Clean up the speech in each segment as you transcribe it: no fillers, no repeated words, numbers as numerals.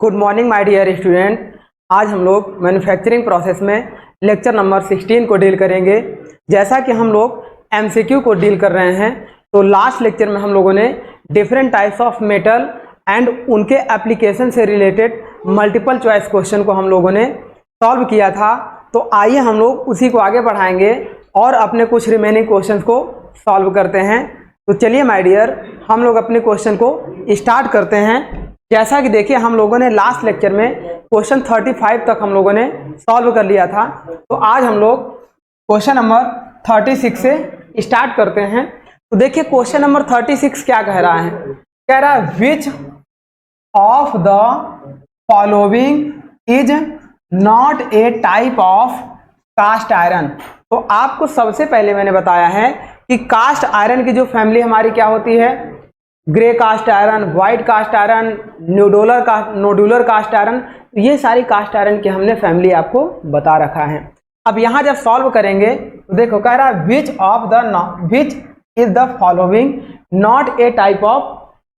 Good morning my dear student. आज हम लोग मैन्युफैक्चरिंग प्रोसेस में लेक्चर नंबर 16 को डील करेंगे। जैसा कि हम लोग एमसीक्यू को डील कर रहे हैं, तो लास्ट लेक्चर में हम लोगों ने different types of metal and उनके एप्लीकेशन से रिलेटेड मल्टीपल चॉइस क्वेश्चन को हम लोगों ने सॉल्व किया था। तो आइए हम लोग उसी को आगे बढ़ाएंगे और अपने कुछ रिमेनिंग क्वेश्चन को सॉल्व करते हैं। तो चलिए माय डियर, हम लोग अपने क्वेश्चन को स्टार्ट करते हैं। जैसा कि देखिए, हम लोगों ने लास्ट लेक्चर में क्वेश्चन 35 तक हम लोगों ने सॉल्व कर लिया था। तो आज हम लोग क्वेश्चन नंबर 36 से स्टार्ट करते हैं। तो देखिए क्वेश्चन नंबर 36 क्या कह रहा है। कह रहा है which of the following is not a type of cast iron. तो आपको सबसे पहले मैंने बताया है कि कास्ट आयरन की जो फैमिली हमारी क्या होती है, grey cast iron, white cast iron, nodular cast iron. ये सारी कास्ट आयरन की हमने फैमिली आपको बता रखा है। अब यहाँ जब सॉल्व करेंगे तो देखो कह रहा है which is the following not a type of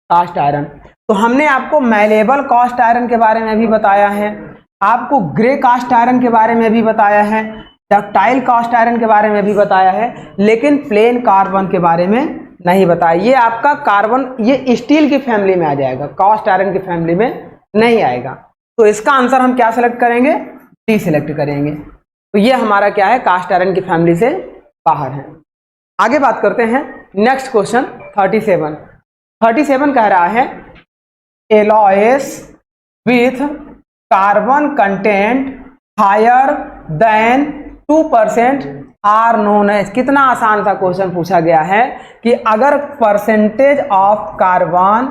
cast iron. तो हमने आपको मैलेबल कास्ट आयरन के बारे में भी बताया है, आपको ग्रे कास्ट आयरन के बारे में भी बताया है, डक्टाइल कास्ट आयरन के बारे में भी बताया है, लेकिन प्लेन कार्बन के बारे में नहीं बताया। ये आपका कार्बन, ये स्टील की फैमिली में आ जाएगा, कास्ट आयरन की फैमिली में नहीं आएगा। तो इसका आंसर हम क्या सेलेक्ट करेंगे, डी सेलेक्ट करेंगे। तो ये हमारा क्या है, कास्ट आयरन की फैमिली से बाहर है। आगे बात करते हैं नेक्स्ट क्वेश्चन 37 कह रहा है alloys with carbon content higher than 2% are known as. कितना आसान सा क्वेश्चन पूछा गया है कि अगर परसेंटेज ऑफ कार्बन,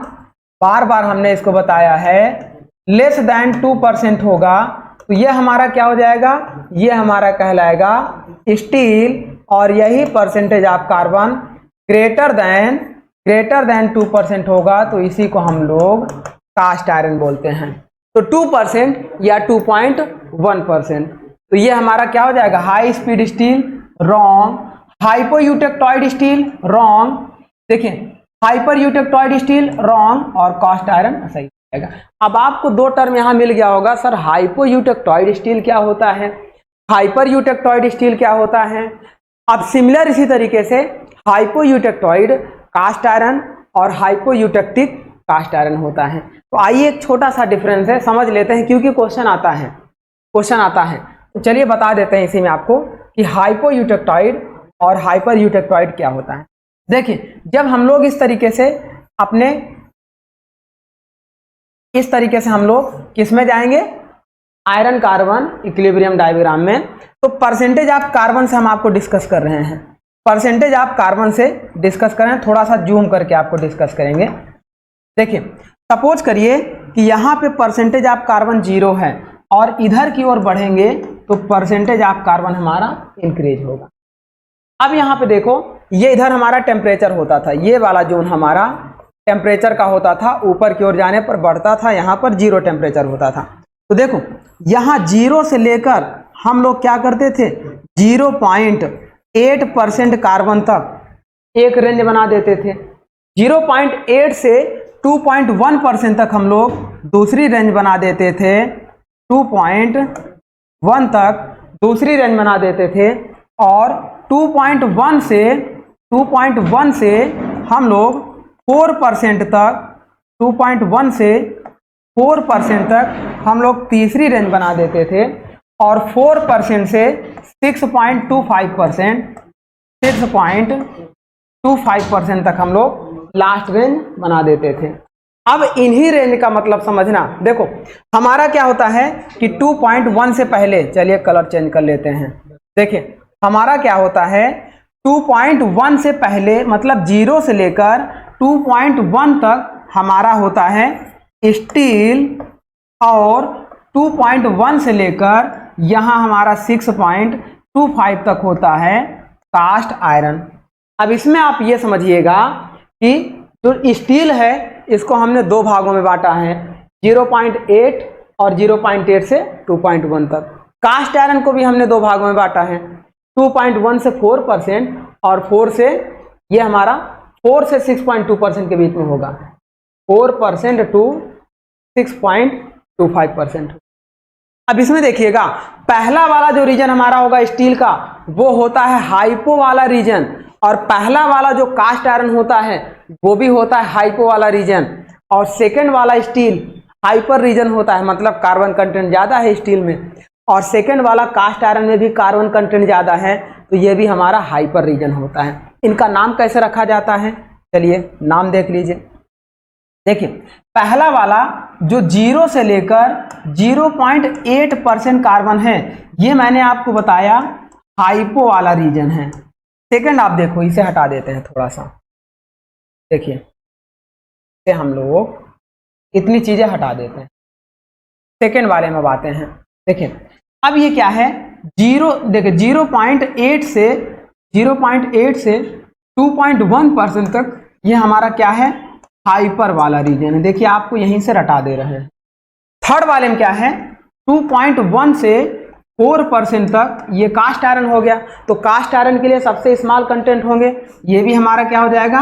बार बार हमने इसको बताया है, लेस देन 2% होगा तो ये हमारा क्या हो जाएगा, ये हमारा कहलाएगा स्टील। और यही percentage of carbon greater than 2% होगा तो इसी को हम लोग कास्ट आयरन बोलते हैं। तो 2% या 2.1%, तो ये हमारा क्या हो जाएगा, high speed steel wrong, hypoeutectoid steel wrong, देखिए हाइपरयूटेक्टॉइड स्टील रॉन्ग, और कास्ट आयरन सही जाएगा। अब आपको दो टर्म यहां मिल गया होगा, सर हाइपोयूटेक्टॉइड स्टील क्या होता है, हाइपरयूटेक्टॉइड स्टील क्या होता है। अब सिमिलर इसी तरीके से हाइपोयूटेक्टॉइड कास्ट आयरन और हाइपोयूटेक्टिक कास्ट आयरन होता है। तो आइए एक छोटा सा डिफरेंस है, समझ लेते हैं, क्योंकि क्वेश्चन आता है। तो चलिए बता देते हैं इसी में आपको कि हाइपोयूटेक्टॉइड और हाइपरयूटेक्टॉइड क्या होता है। देखिए जब हम लोग इस तरीके से हम लोग किस में जाएंगे, आयरन कार्बन इक्विलिब्रियम डायग्राम में, तो परसेंटेज ऑफ कार्बन से हम आपको डिस्कस कर रहे हैं, परसेंटेज ऑफ कार्बन से डिस्कस करें। थोड़ा सा जूम करके आपको डिस्कस करेंगे। देखिए सपोज करिए कि यहाँ पे परसेंटेज ऑफ कार्बन 0 है और इधर की ओर बढ़ेंगे तो परसेंटेज ऑफ कार्बन हमारा इंक्रीज होगा। अब यहाँ पे देखो, ये इधर हमारा टेम्परेचर होता था, ये वाला जोन हमारा टेम्परेचर का होता था, ऊपर की ओर जाने पर बढ़ता था, यहाँ पर 0 टेम्परेचर होता था। तो देखो यहाँ 0 से लेकर हम लोग क्या करते थे, 0.8% कार्बन तक एक रेंज बना देते थे, 0.8 से 2.1% तक हम लोग दूसरी रेंज बना देते थे, 2.1 तक दूसरी रेंज बना देते थे, और 2.1 से हम लोग 4% तक, 2.1 से 4% तक हम लोग तीसरी रेंज बना देते थे, और 4% से 6.25% तक हम लोग लास्ट रेंज बना देते थे। अब इन्हीं रेंज का मतलब समझना, देखो हमारा क्या होता है कि 2.1 से पहले, चलिए कलर चेंज कर लेते हैं। देखिए हमारा क्या होता है, 2.1 से पहले मतलब 0 से लेकर 2.1 तक हमारा होता है स्टील, और 2.1 से लेकर यहाँ हमारा 6.25 तक होता है कास्ट आयरन। अब इसमें आप ये समझिएगा कि जो स्टील है इसको हमने दो भागों में बांटा है, 0.8 और 0.8 से 2.1 तक। कास्ट आयरन को भी हमने दो भागों में बांटा है, 2.1 से 4% और 4 से, ये हमारा 4 से 6.2% के बीच में होगा, 4% टू 0.25%। अब इसमें देखिएगा, पहला वाला जो रीजन हमारा होगा स्टील का वो होता है हाइपो वाला रीजन, और पहला वाला जो कास्ट आयरन होता है वो भी होता है हाइपो वाला रीजन, और सेकंड वाला स्टील हाइपर रीजन होता है, मतलब कार्बन कंटेंट ज्यादा है स्टील में, और सेकंड वाला कास्ट आयरन में भी कार्बन कंटेंट ज्यादा है, तो ये भी हमारा हाइपर रीजन होता है। इनका नाम कैसे रखा जाता है, चलिए नाम देख लीजिए। देखिए, पहला वाला जो 0 से लेकर 0.8% कार्बन है, ये मैंने आपको बताया हाइपो वाला रीजन है। सेकंड आप देखो, इसे हटा देते हैं थोड़ा सा, देखिए हम लोग इतनी चीजें हटा देते हैं, सेकंड वाले में बातें हैं। देखिए अब ये क्या है, देखिए 0.8 से 2.1% तक ये हमारा क्या है, हाइपर वाला रीजन है। देखिए आपको यहीं से रटा दे रहे हैं। थर्ड वाले में क्या है, 2.1 से 4% तक ये कास्ट आयरन हो गया, तो कास्ट आयरन के लिए सबसे स्मॉल कंटेंट होंगे, ये भी हमारा क्या हो जाएगा,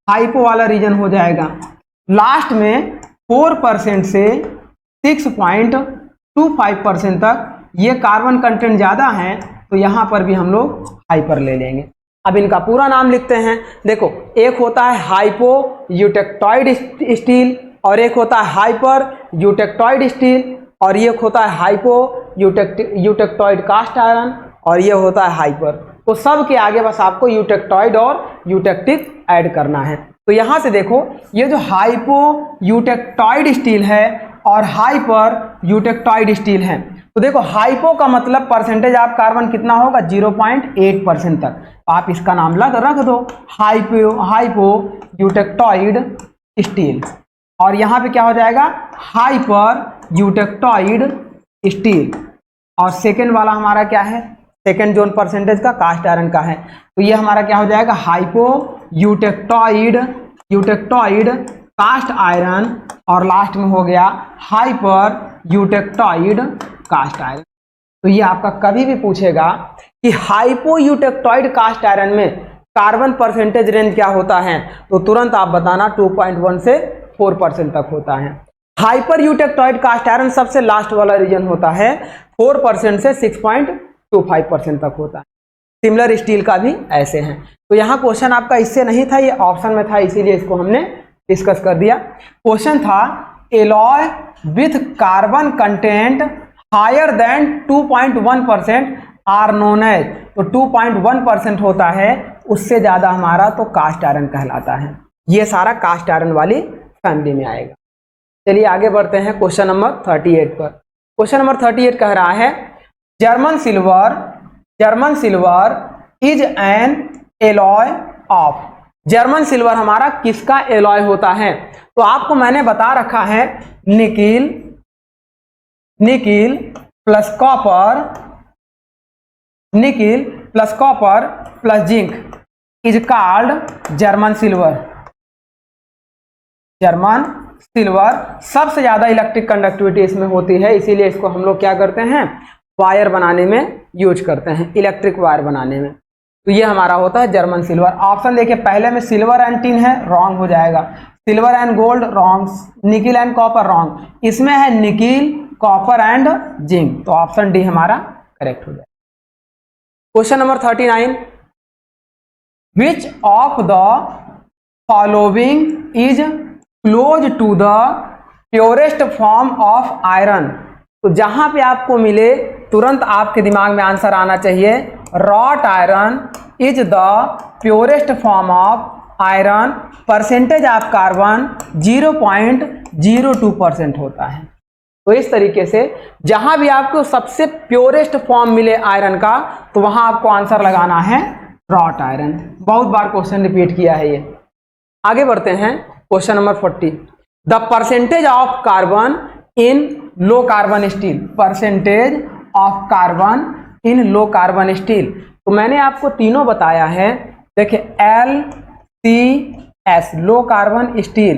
हाइपो वाला रीजन हो जाएगा। लास्ट में 4% से 6.25% तक ये कार्बन कंटेंट ज्यादा है, तो यहां पर भी हम लोग हाइपर ले लेंगे। अब इनका पूरा नाम लिखते हैं। देखो, एक होता है हाइपो यूटेक्टॉइड स्टील, और एक होता है हाइपर यूटेक्टॉइड स्टील, और ये होता है हाइपो यूटेक्टॉइड कास्ट आयरन, और ये होता है हाइपर। तो सब के आगे बस आपको यूटेक्टॉइड और यूटेक्टिक ऐड करना है। तो यहां से देखो, ये जो हाइपो यूटेक्टॉइड स्टील है और हाइपर यूटेक्टॉइड स्टील है, तो देखो हाइपो का मतलब परसेंटेज ऑफ कार्बन कितना होगा, 0.8% तक। आप इसका नाम रख दो हाइपो यूटेक्टॉइड स्टील, और यहाँ पे क्या हो जाएगा, हाइपर यूटेक्टॉइड स्टील। और सेकेंड वाला हमारा क्या है, सेकेंड जोन परसेंटेज का कास्ट आयरन का है, तो ये हमारा क्या हो जाएगा, हाइपो यूटेक्टॉइड कास्ट आयरन, और लास्ट में हो गया हाइपर यूटेक्टॉइड कास्ट आयरन। तो ये आपका कभी भी पूछेगा कि हाइपो यूटेक्टॉइड कास्ट आयरन में कार्बन परसेंटेज रेंज क्या होता है, तो तुरंत आप बताना 2.1 से 4% तक होता है। हाइपर यूटेक्टॉइड कास्ट आयरन सबसे लास्ट वाला रीजन होता है, 4% से 6.25% तक होता है। सिमिलर स्टील का भी ऐसे हैं। तो यहाँ क्वेश्चन आपका इससे नहीं था, ये ऑप्शन में था, इसीलिए इसको हमने डिस्कस कर दिया। क्वेश्चन था alloy with carbon content higher than 2.1% are known as, तो 2.1% होता है, उससे ज्यादा हमारा तो कास्ट आयरन कहलाता है। ये सारा कास्ट आयरन वाली फैमिली में आएगा। चलिए आगे बढ़ते हैं क्वेश्चन नंबर 38 पर। क्वेश्चन नंबर 38 कह रहा है, German silver is an alloy of. German silver हमारा किसका एलॉय होता है, तो आपको मैंने बता रखा है, nickel plus copper plus zinc is called German silver. German silver सबसे ज्यादा इलेक्ट्रिक कंडक्टिविटी इसमें होती है, इसीलिए इसको हम लोग क्या करते हैं, वायर बनाने में यूज करते हैं, इलेक्ट्रिक वायर बनाने में। तो ये हमारा होता है जर्मन सिल्वर। ऑप्शन देखिए, पहले में सिल्वर एंड टिन है, रॉन्ग हो जाएगा। Silver and gold wrong, nickel and copper wrong, इसमें है निकिल कॉपर एंड जिंक, तो ऑप्शन डी हमारा करेक्ट हो जाएगा। Question number 39, which of the following is close to the purest form of iron. तो जहां पे आपको मिले तुरंत आपके दिमाग में आंसर आना चाहिए, wrought iron is the purest form of iron, percentage of carbon 0.02% होता है। तो इस तरीके से जहां भी आपको सबसे प्योरेस्ट फॉर्म मिले आयरन का, तो वहां आपको आंसर लगाना है रॉट आयरन। बहुत बार क्वेश्चन रिपीट किया है ये। आगे बढ़ते हैं question number 40, the percentage of carbon in low carbon steel. Percentage of carbon in low carbon steel, तो मैंने आपको तीनों बताया है। देखिए LCS लो carbon steel,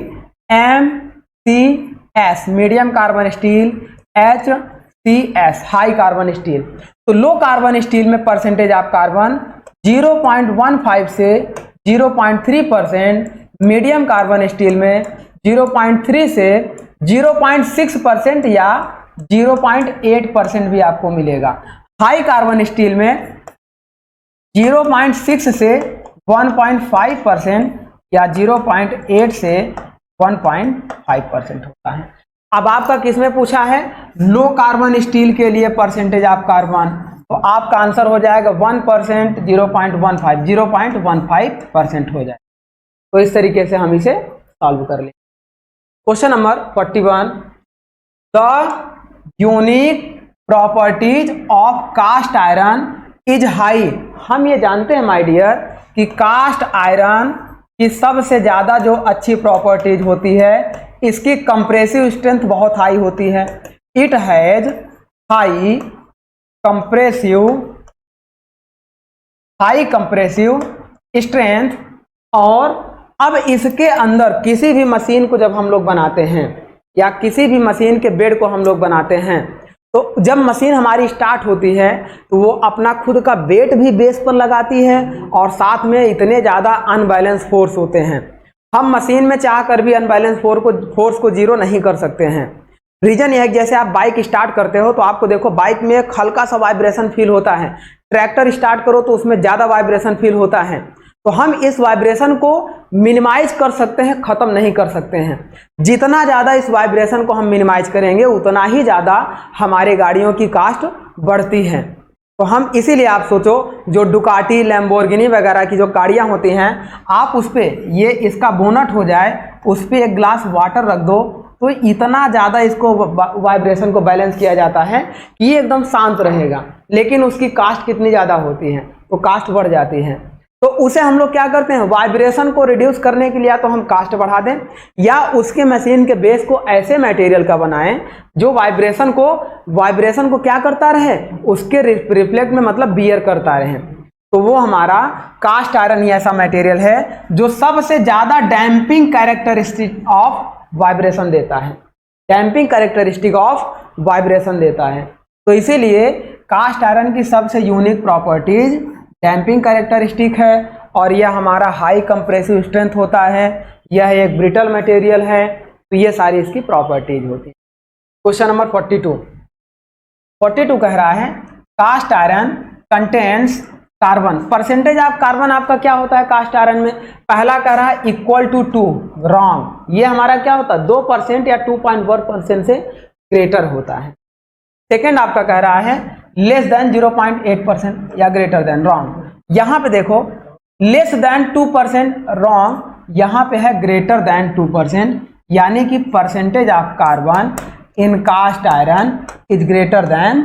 MCS medium carbon steel, HCS high carbon steel. तो लो कार्बन स्टील में परसेंटेज ऑफ कार्बन 0.15 से 0.3%, मीडियम कार्बन स्टील में 0.3 से 0.6% या 0.8% भी आपको मिलेगा। हाई कार्बन स्टील में 0.6 से 1.5% या 0.8 से 1.5% होता है। अब आपका किसमें पूछा है, लो कार्बन स्टील के लिए परसेंटेज ऑफ कार्बन, तो आपका आंसर हो जाएगा 1%, 0.15, 0.15% हो जाएगा। तो इस तरीके से हम इसे सॉल्व कर लेंगे। Question number 41, the unique properties of cast iron is high. हम ये जानते हैं माय डियर कि कास्ट आयरन की सबसे ज्यादा जो अच्छी प्रॉपर्टीज होती है, इसकी कंप्रेसिव स्ट्रेंथ बहुत हाई होती है। It has high compressive strength. और अब इसके अंदर किसी भी मशीन को जब हम लोग बनाते हैं या किसी भी मशीन के बेड को हम लोग बनाते हैं, तो जब मशीन हमारी स्टार्ट होती है तो वो अपना खुद का वेट भी बेस पर लगाती है और साथ में इतने ज़्यादा अनबैलेंस फोर्स होते हैं। हम मशीन में चाह कर भी अनबैलेंस फोर्स को जीरो नहीं कर सकते हैं। रीजन यह है कि जैसे आप बाइक स्टार्ट करते हो तो आपको देखो बाइक में एक हल्का सा वाइब्रेशन फील होता है, ट्रैक्टर स्टार्ट करो तो उसमें ज़्यादा वाइब्रेशन फील होता है। तो हम इस वाइब्रेशन को मिनिमाइज कर सकते हैं, ख़त्म नहीं कर सकते हैं। जितना ज़्यादा इस वाइब्रेशन को हम मिनिमाइज करेंगे उतना ही ज़्यादा हमारे गाड़ियों की कास्ट बढ़ती है। तो हम इसीलिए आप सोचो जो डुकाटी, लैम्बोर्गिनी वगैरह की जो गाड़ियाँ होती हैं, आप उस पर ये इसका बोनट हो जाए, उस पर एक ग्लास वाटर रख दो तो इतना ज़्यादा इसको वाइब्रेशन को बैलेंस किया जाता है कि ये एकदम शांत रहेगा। लेकिन उसकी कास्ट कितनी ज़्यादा होती है, तो कास्ट बढ़ जाती है। तो उसे हम लोग क्या करते हैं, वाइब्रेशन को रिड्यूस करने के लिए या तो हम कास्ट बढ़ा दें या उसके मशीन के बेस को ऐसे मटेरियल का बनाएं जो वाइब्रेशन को क्या करता रहे, उसके रिफ्लेक्ट में मतलब बियर करता रहे। तो वो हमारा कास्ट आयरन ही ऐसा मटेरियल है जो सबसे ज़्यादा डैम्पिंग कैरेक्टरिस्टिक ऑफ वाइब्रेशन देता है, डैम्पिंग कैरेक्टरिस्टिक ऑफ वाइब्रेशन देता है। तो इसीलिए कास्ट आयरन की सबसे यूनिक प्रॉपर्टीज डैम्पिंग कैरेक्टरिस्टिक है और यह हमारा हाई कंप्रेसिव स्ट्रेंथ होता है, यह एक ब्रिटल मटेरियल है। तो ये सारी इसकी प्रॉपर्टीज होती है। क्वेश्चन नंबर 42 कह रहा है cast iron contains carbon. Percentage of carbon आपका क्या होता है कास्ट आयरन में, पहला कह रहा है इक्वल टू 2, रॉन्ग। ये हमारा क्या होता है 2% या 2.1% से ग्रेटर होता है। सेकेंड आपका कह रहा है लेस देन 0.8% या ग्रेटर देन, रॉन्ग। यहां पे देखो लेस देन 2% रॉन्ग, यहां पे है ग्रेटर देन 2%, यानी कि percentage of carbon in cast iron is greater than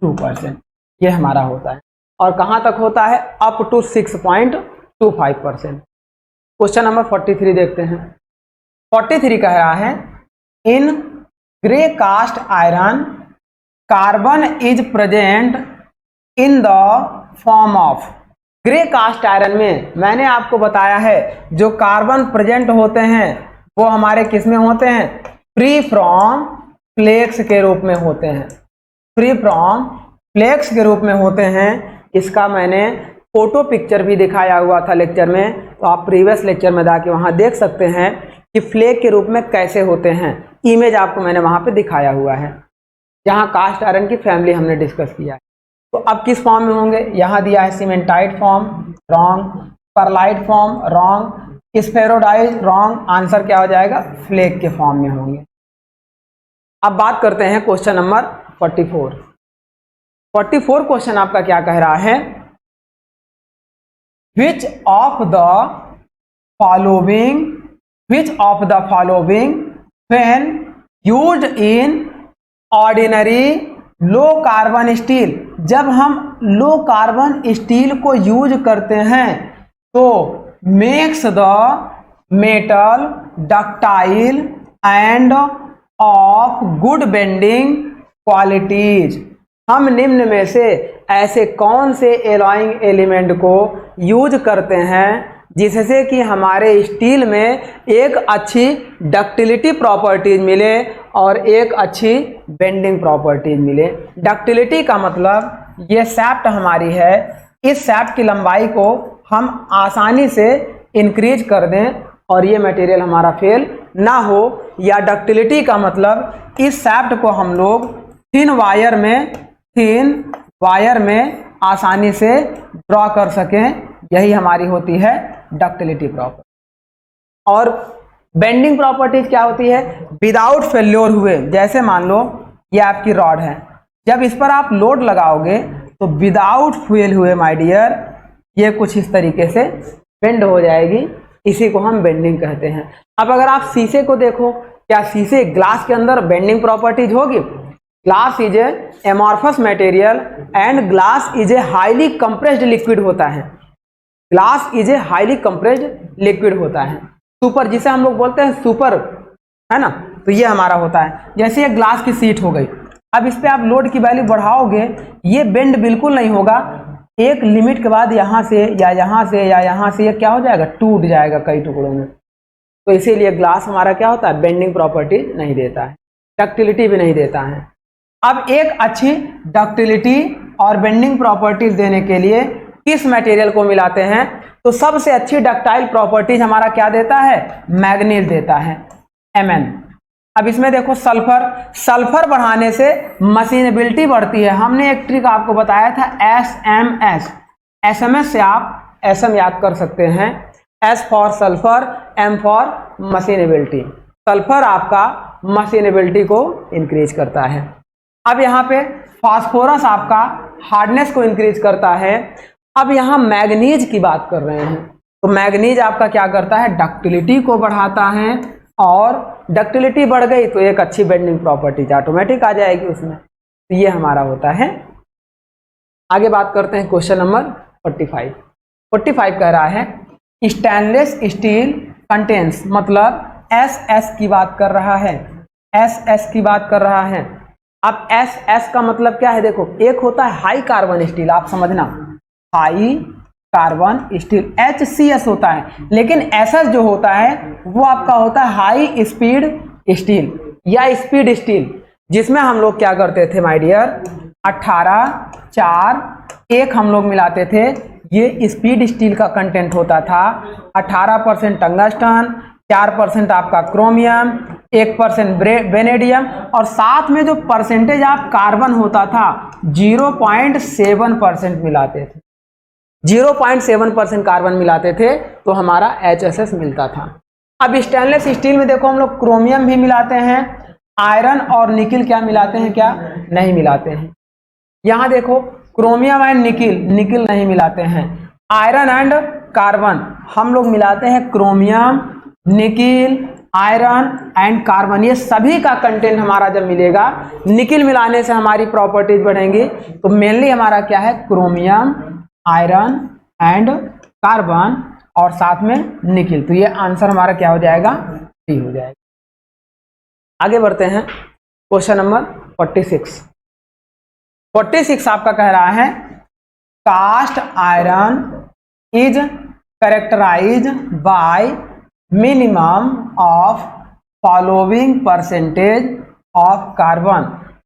2%। ये हमारा होता है। और कहां तक होता है, अप टू 6.25%। क्वेश्चन नंबर 43 देखते हैं। 43 कह रहा है in grey cast iron carbon is present in the form of. Grey cast iron में मैंने आपको बताया है जो कार्बन प्रेजेंट होते हैं वो हमारे किस में होते हैं, फ्री फ्रॉम फ्लेक्स के रूप में होते हैं, फ्री फ्रॉम फ्लेक्स के रूप में होते हैं। इसका मैंने फोटो पिक्चर भी दिखाया हुआ था लेक्चर में, तो आप प्रीवियस लेक्चर में जाके वहां देख सकते हैं कि फ्लेक के रूप में कैसे होते हैं। इमेज आपको मैंने वहां पे दिखाया हुआ है जहां कास्ट आयरन की फैमिली हमने डिस्कस किया है। तो अब किस फॉर्म में होंगे, यहाँ दिया है cementite form, wrong. Pearlite form, wrong. Spheroidise, wrong. Answer क्या हो जाएगा, फ्लेक के फॉर्म में होंगे। अब बात करते हैं क्वेश्चन नंबर 44। 44 क्वेश्चन आपका क्या कह रहा है, which of the following when used in ordinary low carbon steel. जब हम लो कार्बन स्टील को यूज करते हैं तो makes the metal ductile end of good bending qualities. हम निम्न में से ऐसे कौन से एलॉइंग एलिमेंट को यूज करते हैं जिससे कि हमारे स्टील में एक अच्छी डक्टिलिटी प्रॉपर्टीज मिले और एक अच्छी बेंडिंग प्रॉपर्टीज मिले। डक्टिलिटी का मतलब ये सैफ्ट हमारी है, इस सैफ्ट की लंबाई को हम आसानी से इंक्रीज कर दें और ये मटेरियल हमारा फेल ना हो, या डक्टिलिटी का मतलब इस शाफ्ट को हम लोग थिन वायर में आसानी से ड्रॉ कर सकें, यही हमारी होती है डक्टिलिटी प्रॉपर्टी। और बेंडिंग प्रॉपर्टीज क्या होती है? विदाउट फेल्योर हुए, जैसे मान लो ये आपकी रॉड है, जब इस पर आप लोड लगाओगे तो विदाउट फेल हुए माय डियर ये कुछ इस तरीके से बेंड हो जाएगी, इसी को हम बेंडिंग कहते हैं। अब अगर आप शीशे को देखो, क्या शीशे ग्लास के अंदर बेंडिंग प्रॉपर्टीज होगी? Glass is a amorphous material and glass is a highly compressed liquid होता है। Glass is a highly compressed liquid होता है। सुपर, जिसे हम लोग बोलते हैं सुपर, है ना, तो ये हमारा होता है। जैसे ये ग्लास की शीट हो गई, अब इस पे आप लोड की वैल्यू बढ़ाओगे, ये बेंड बिल्कुल नहीं होगा, एक लिमिट के बाद यहाँ से या यहाँ से या यहाँ से ये क्या हो जाएगा? टूट जाएगा कई टुकड़ों में। तो इसीलिए ग्लास हमारा क्या होता है? बेंडिंग प्रॉपर्टी नहीं देता है, डक्टिलिटी भी नहीं देता है। अब एक अच्छी डक्टिलिटी और बेंडिंग प्रॉपर्टीज देने के लिए किस मटेरियल को मिलाते हैं? तो सबसे अच्छी डक्टाइल प्रॉपर्टीज हमारा क्या देता है? मैग्नीज देता है, Mn। अब इसमें देखो सल्फर बढ़ाने से मशीनेबिलिटी बढ़ती है। हमने एक ट्रिक आपको बताया था SMS से आप SM याद कर सकते हैं। S for sulphur, M for machinability. Sulphur आपका मशीनेबिलिटी को इंक्रीज करता है। अब यहाँ पे फास्फोरस आपका हार्डनेस को इंक्रीज करता है। अब यहाँ मैग्नीज की बात कर रहे हैं, तो मैग्नीज आपका क्या करता है? डक्टिलिटी को बढ़ाता है, और डक्टिलिटी बढ़ गई तो एक अच्छी बेंडिंग प्रॉपर्टीज ऑटोमेटिक आ जाएगी उसमें। तो ये हमारा होता है। आगे बात करते हैं क्वेश्चन नंबर 45। 45 कह रहा है स्टेनलेस स्टील कंटेन्स, मतलब SS की बात कर रहा है, SS की बात कर रहा है। अब SS का मतलब क्या है? देखो, एक होता है हाई कार्बन स्टील, आप समझना, हाई कार्बन स्टील HCS होता है, लेकिन SS जो होता है वो आपका होता है हाई स्पीड स्टील या स्पीड स्टील, जिसमें हम लोग क्या करते थे माय डियर? 18, 4, 1 हम लोग मिलाते थे। ये स्पीड स्टील का कंटेंट होता था। 18% टंगस्टन, 4% आपका क्रोमियम, 1% वेनेडियम, और साथ में जो परसेंटेज आप कार्बन होता था 0.7% मिलाते थे। 0.7% कार्बन मिलाते थे तो हमारा HSS मिलता था। अब स्टेनलेस स्टील में देखो हम लोग क्रोमियम भी मिलाते हैं, आयरन और निकिल क्या मिलाते हैं? क्या नहीं मिलाते हैं। यहाँ देखो क्रोमियम एंड निकिल नहीं मिलाते हैं। आयरन एंड कार्बन हम लोग मिलाते हैं, chromium, nickel, iron and carbon, ये सभी का कंटेंट हमारा जब मिलेगा, निकिल मिलाने से हमारी प्रॉपर्टीज बढ़ेंगी। तो मेनली हमारा क्या है? क्रोमियम, आयरन एंड कार्बन और साथ में निकिल। तो ये आंसर हमारा क्या हो जाएगा? डी हो जाएगा। आगे बढ़ते हैं क्वेश्चन नंबर 46। 46 आपका कह रहा है cast iron is characterize by minimum of following percentage of carbon.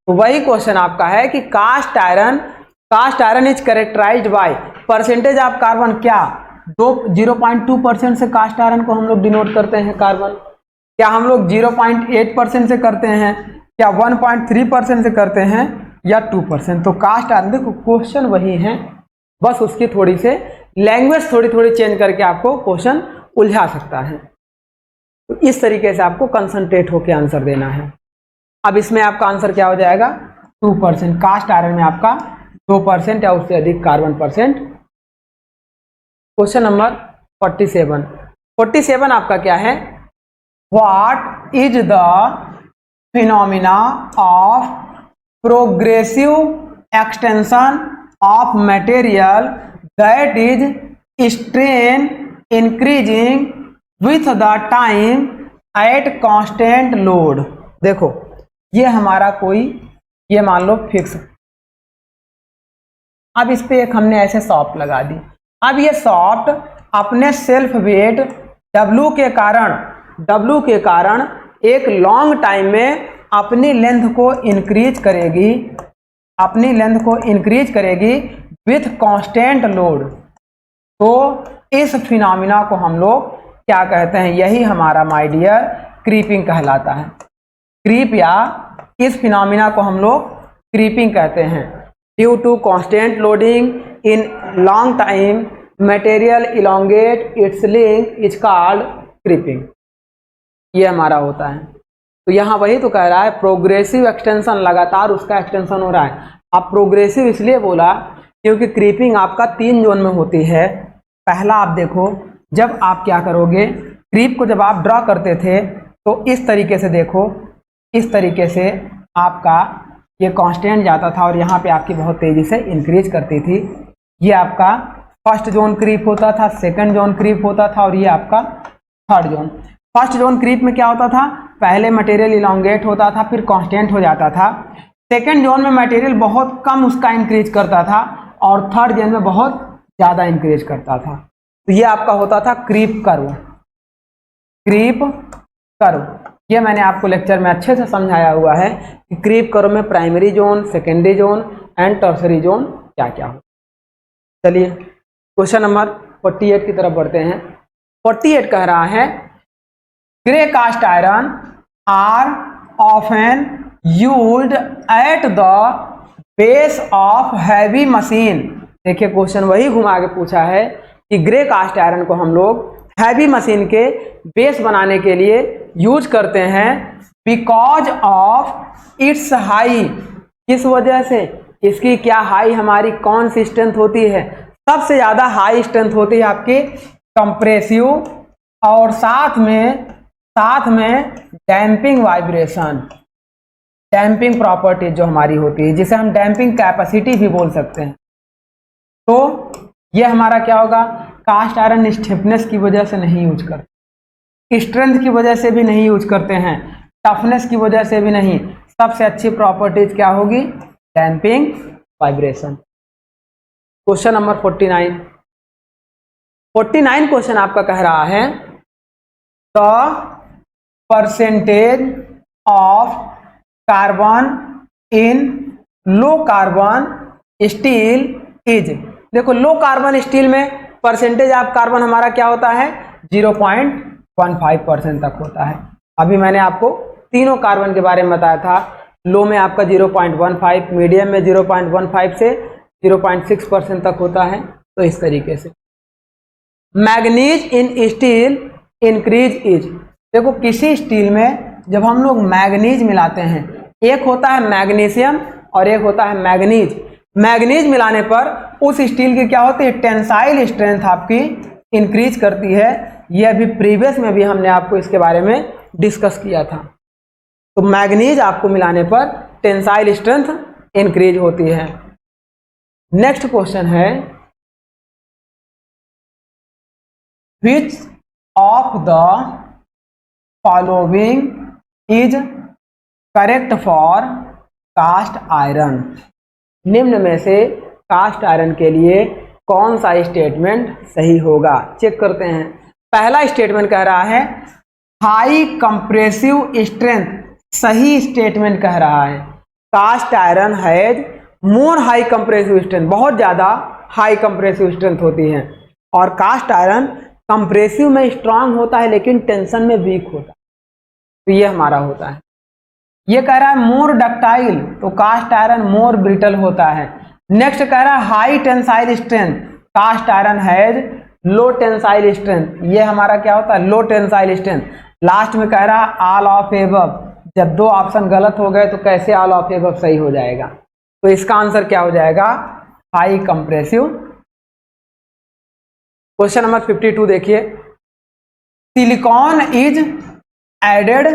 तो वही क्वेश्चन आपका है कि cast iron is characterized by percentage of carbon. क्या 0.2% से कास्ट आयरन को हम लोग डिनोट करते हैं कार्बन? क्या हम लोग 0.8% से करते हैं? क्या 1.3% से करते हैं या 2%? तो कास्ट आयरन, देखो क्वेश्चन वही है, बस उसकी थोड़ी से लैंग्वेज थोड़ी चेंज करके आपको क्वेश्चन उलझा सकता है। तो इस तरीके से आपको कंसंट्रेट होकर आंसर देना है। अब इसमें आपका आंसर क्या हो जाएगा? 2%। कास्ट आयरन में आपका 2% या उससे अधिक कार्बन परसेंट। क्वेश्चन नंबर 47 आपका क्या है? What is the phenomena of progressive extension of material that is strain increasing with the time at constant load? देखो ये हमारा कोई, ये मान लो फिक्स, अब इस पे एक हमने ऐसे सॉफ्ट लगा दी। अब ये सॉफ्ट अपने सेल्फ वेट W के कारण एक लॉन्ग टाइम में अपनी लेंथ को इंक्रीज करेगी विथ कांस्टेंट लोड। तो इस फिनोमिना को हम लोग क्या कहते हैं? यही हमारा माय डियर क्रीपिंग कहलाता है। क्रीप या इस फिनोमिना को हम लोग क्रीपिंग कहते हैं। Due to constant loading in long time material elongate its link is called creeping. ये हमारा होता है। तो यहाँ वही तो कह रहा है प्रोग्रेसिव एक्सटेंशन, लगातार उसका एक्सटेंशन हो रहा है। आप प्रोग्रेसिव इसलिए बोला क्योंकि क्रीपिंग आपका 3 जोन में होती है। पहला आप देखो, जब आप क्या करोगे, क्रीप को जब आप ड्रॉ करते थे तो इस तरीके से देखो, इस तरीके से आपका ये कांस्टेंट जाता था और यहाँ पे आपकी बहुत तेज़ी से इंक्रीज करती थी। ये आपका फर्स्ट जोन क्रीप होता था, सेकंड जोन क्रीप होता था और ये आपका third zone. First zone creep में क्या होता था, पहले मटेरियल इलोंगेट होता था, फिर कांस्टेंट हो जाता था। सेकंड जोन में मटेरियल बहुत कम उसका इंक्रीज करता था और थर्ड जोन में बहुत ज़्यादा इंक्रीज करता था। तो ये आपका होता था क्रीप कर्व। क्रीप कर्व ये मैंने आपको लेक्चर में अच्छे से समझाया हुआ है कि क्रीप कर्व में primary zone, secondary zone and tertiary zone क्या क्या हो। चलिए क्वेश्चन नंबर 48 की तरफ बढ़ते हैं। 48 कह रहा है grey cast iron are often used at the base of heavy machine. देखिए क्वेश्चन वही घुमा के पूछा है कि ग्रे कास्ट आयरन को हम लोग हैवी मशीन के बेस बनाने के लिए यूज करते हैं बिकॉज ऑफ इट्स हाई। किस वजह से, इसकी क्या हाई, हमारी कौन सी स्ट्रेंथ होती है, सबसे ज़्यादा हाई स्ट्रेंथ होती है आपकी कंप्रेसिव और साथ में डैम्पिंग वाइब्रेशन, डैम्पिंग प्रॉपर्टीज जो हमारी होती है, जिसे हम डैम्पिंग कैपेसिटी भी बोल सकते हैं। तो ये हमारा क्या होगा, कास्ट आयरन स्टिफनेस की वजह से नहीं यूज करते, स्ट्रेंथ की वजह से भी नहीं यूज करते हैं, टफनेस की वजह से भी नहीं। सबसे अच्छी प्रॉपर्टीज क्या होगी, damping vibration. Question number 49 question आपका कह रहा है the percentage of carbon in low carbon steel is. देखो लो कार्बन स्टील में परसेंटेज ऑफ कार्बन हमारा क्या होता है, 0.15% तक होता है। अभी मैंने आपको तीनों कार्बन के बारे में बताया था। लो में आपका 0.15, मीडियम में 0.15 से 0.6% तक होता है। तो इस तरीके से manganese in steel increase is. देखो किसी स्टील में जब हम लोग मैग्नीज मिलाते हैं, एक होता है मैग्नीशियम और एक होता है मैग्नीज। मैग्नीज मिलाने पर उस स्टील की क्या होती है, टेंसाइल स्ट्रेंथ आपकी इंक्रीज करती है। ये अभी प्रीवियस में भी हमने आपको इसके बारे में डिस्कस किया था। तो मैग्नीज आपको मिलाने पर टेंसाइल स्ट्रेंथ इंक्रीज होती है। नेक्स्ट क्वेश्चन है which of the following is correct for cast iron. निम्न में से कास्ट आयरन के लिए कौन सा स्टेटमेंट सही होगा, चेक करते हैं। पहला स्टेटमेंट कह रहा है हाई कंप्रेसिव स्ट्रेंथ, सही स्टेटमेंट कह रहा है। Cast iron has more high compressive strength, बहुत ज़्यादा हाई कंप्रेसिव स्ट्रेंथ होती है। और कास्ट आयरन कंप्रेसिव में स्ट्रांग होता है लेकिन टेंशन में वीक होता है। तो ये हमारा होता है। ये कह रहा है मोर डक्टाइल, तो कास्ट आयरन मोर ब्रिटल होता है। नेक्स्ट कह रहा है high tensile strength, cast iron has low tensile strength. ये हमारा क्या होता है, लो टेंसाइल स्ट्रेंथ। लास्ट में कह रहा है ऑल ऑफ एबव। जब 2 ऑप्शन गलत हो गए तो कैसे ऑल ऑफ एबव सही हो जाएगा। तो इसका आंसर क्या हो जाएगा, हाई कंप्रेसिव। क्वेश्चन नंबर 52 देखिए silicon is added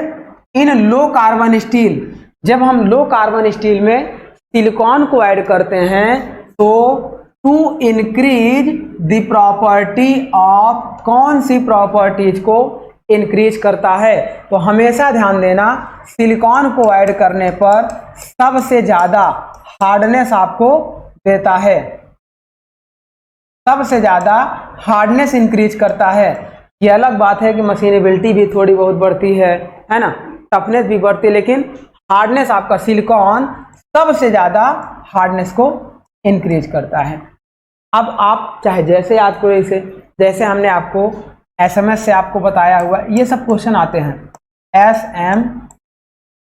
in low carbon steel. जब हम लो कार्बन स्टील में सिलिकॉन को ऐड करते हैं तो to increase the property of, कौन सी प्रॉपर्टीज को इंक्रीज करता है। तो हमेशा ध्यान देना सिलिकॉन को ऐड करने पर सबसे ज्यादा हार्डनेस आपको देता है, सबसे ज्यादा हार्डनेस इंक्रीज करता है। ये अलग बात है कि मशीनेबिलिटी भी थोड़ी बहुत बढ़ती है ना, टफनेस भी बढ़ती है, लेकिन हार्डनेस आपका सिलिकॉन सबसे ज़्यादा हार्डनेस को इंक्रीज करता है। अब आप चाहे जैसे याद करो इसे, जैसे हमने आपको SMS से आपको बताया हुआ, ये सब क्वेश्चन आते हैं। SM,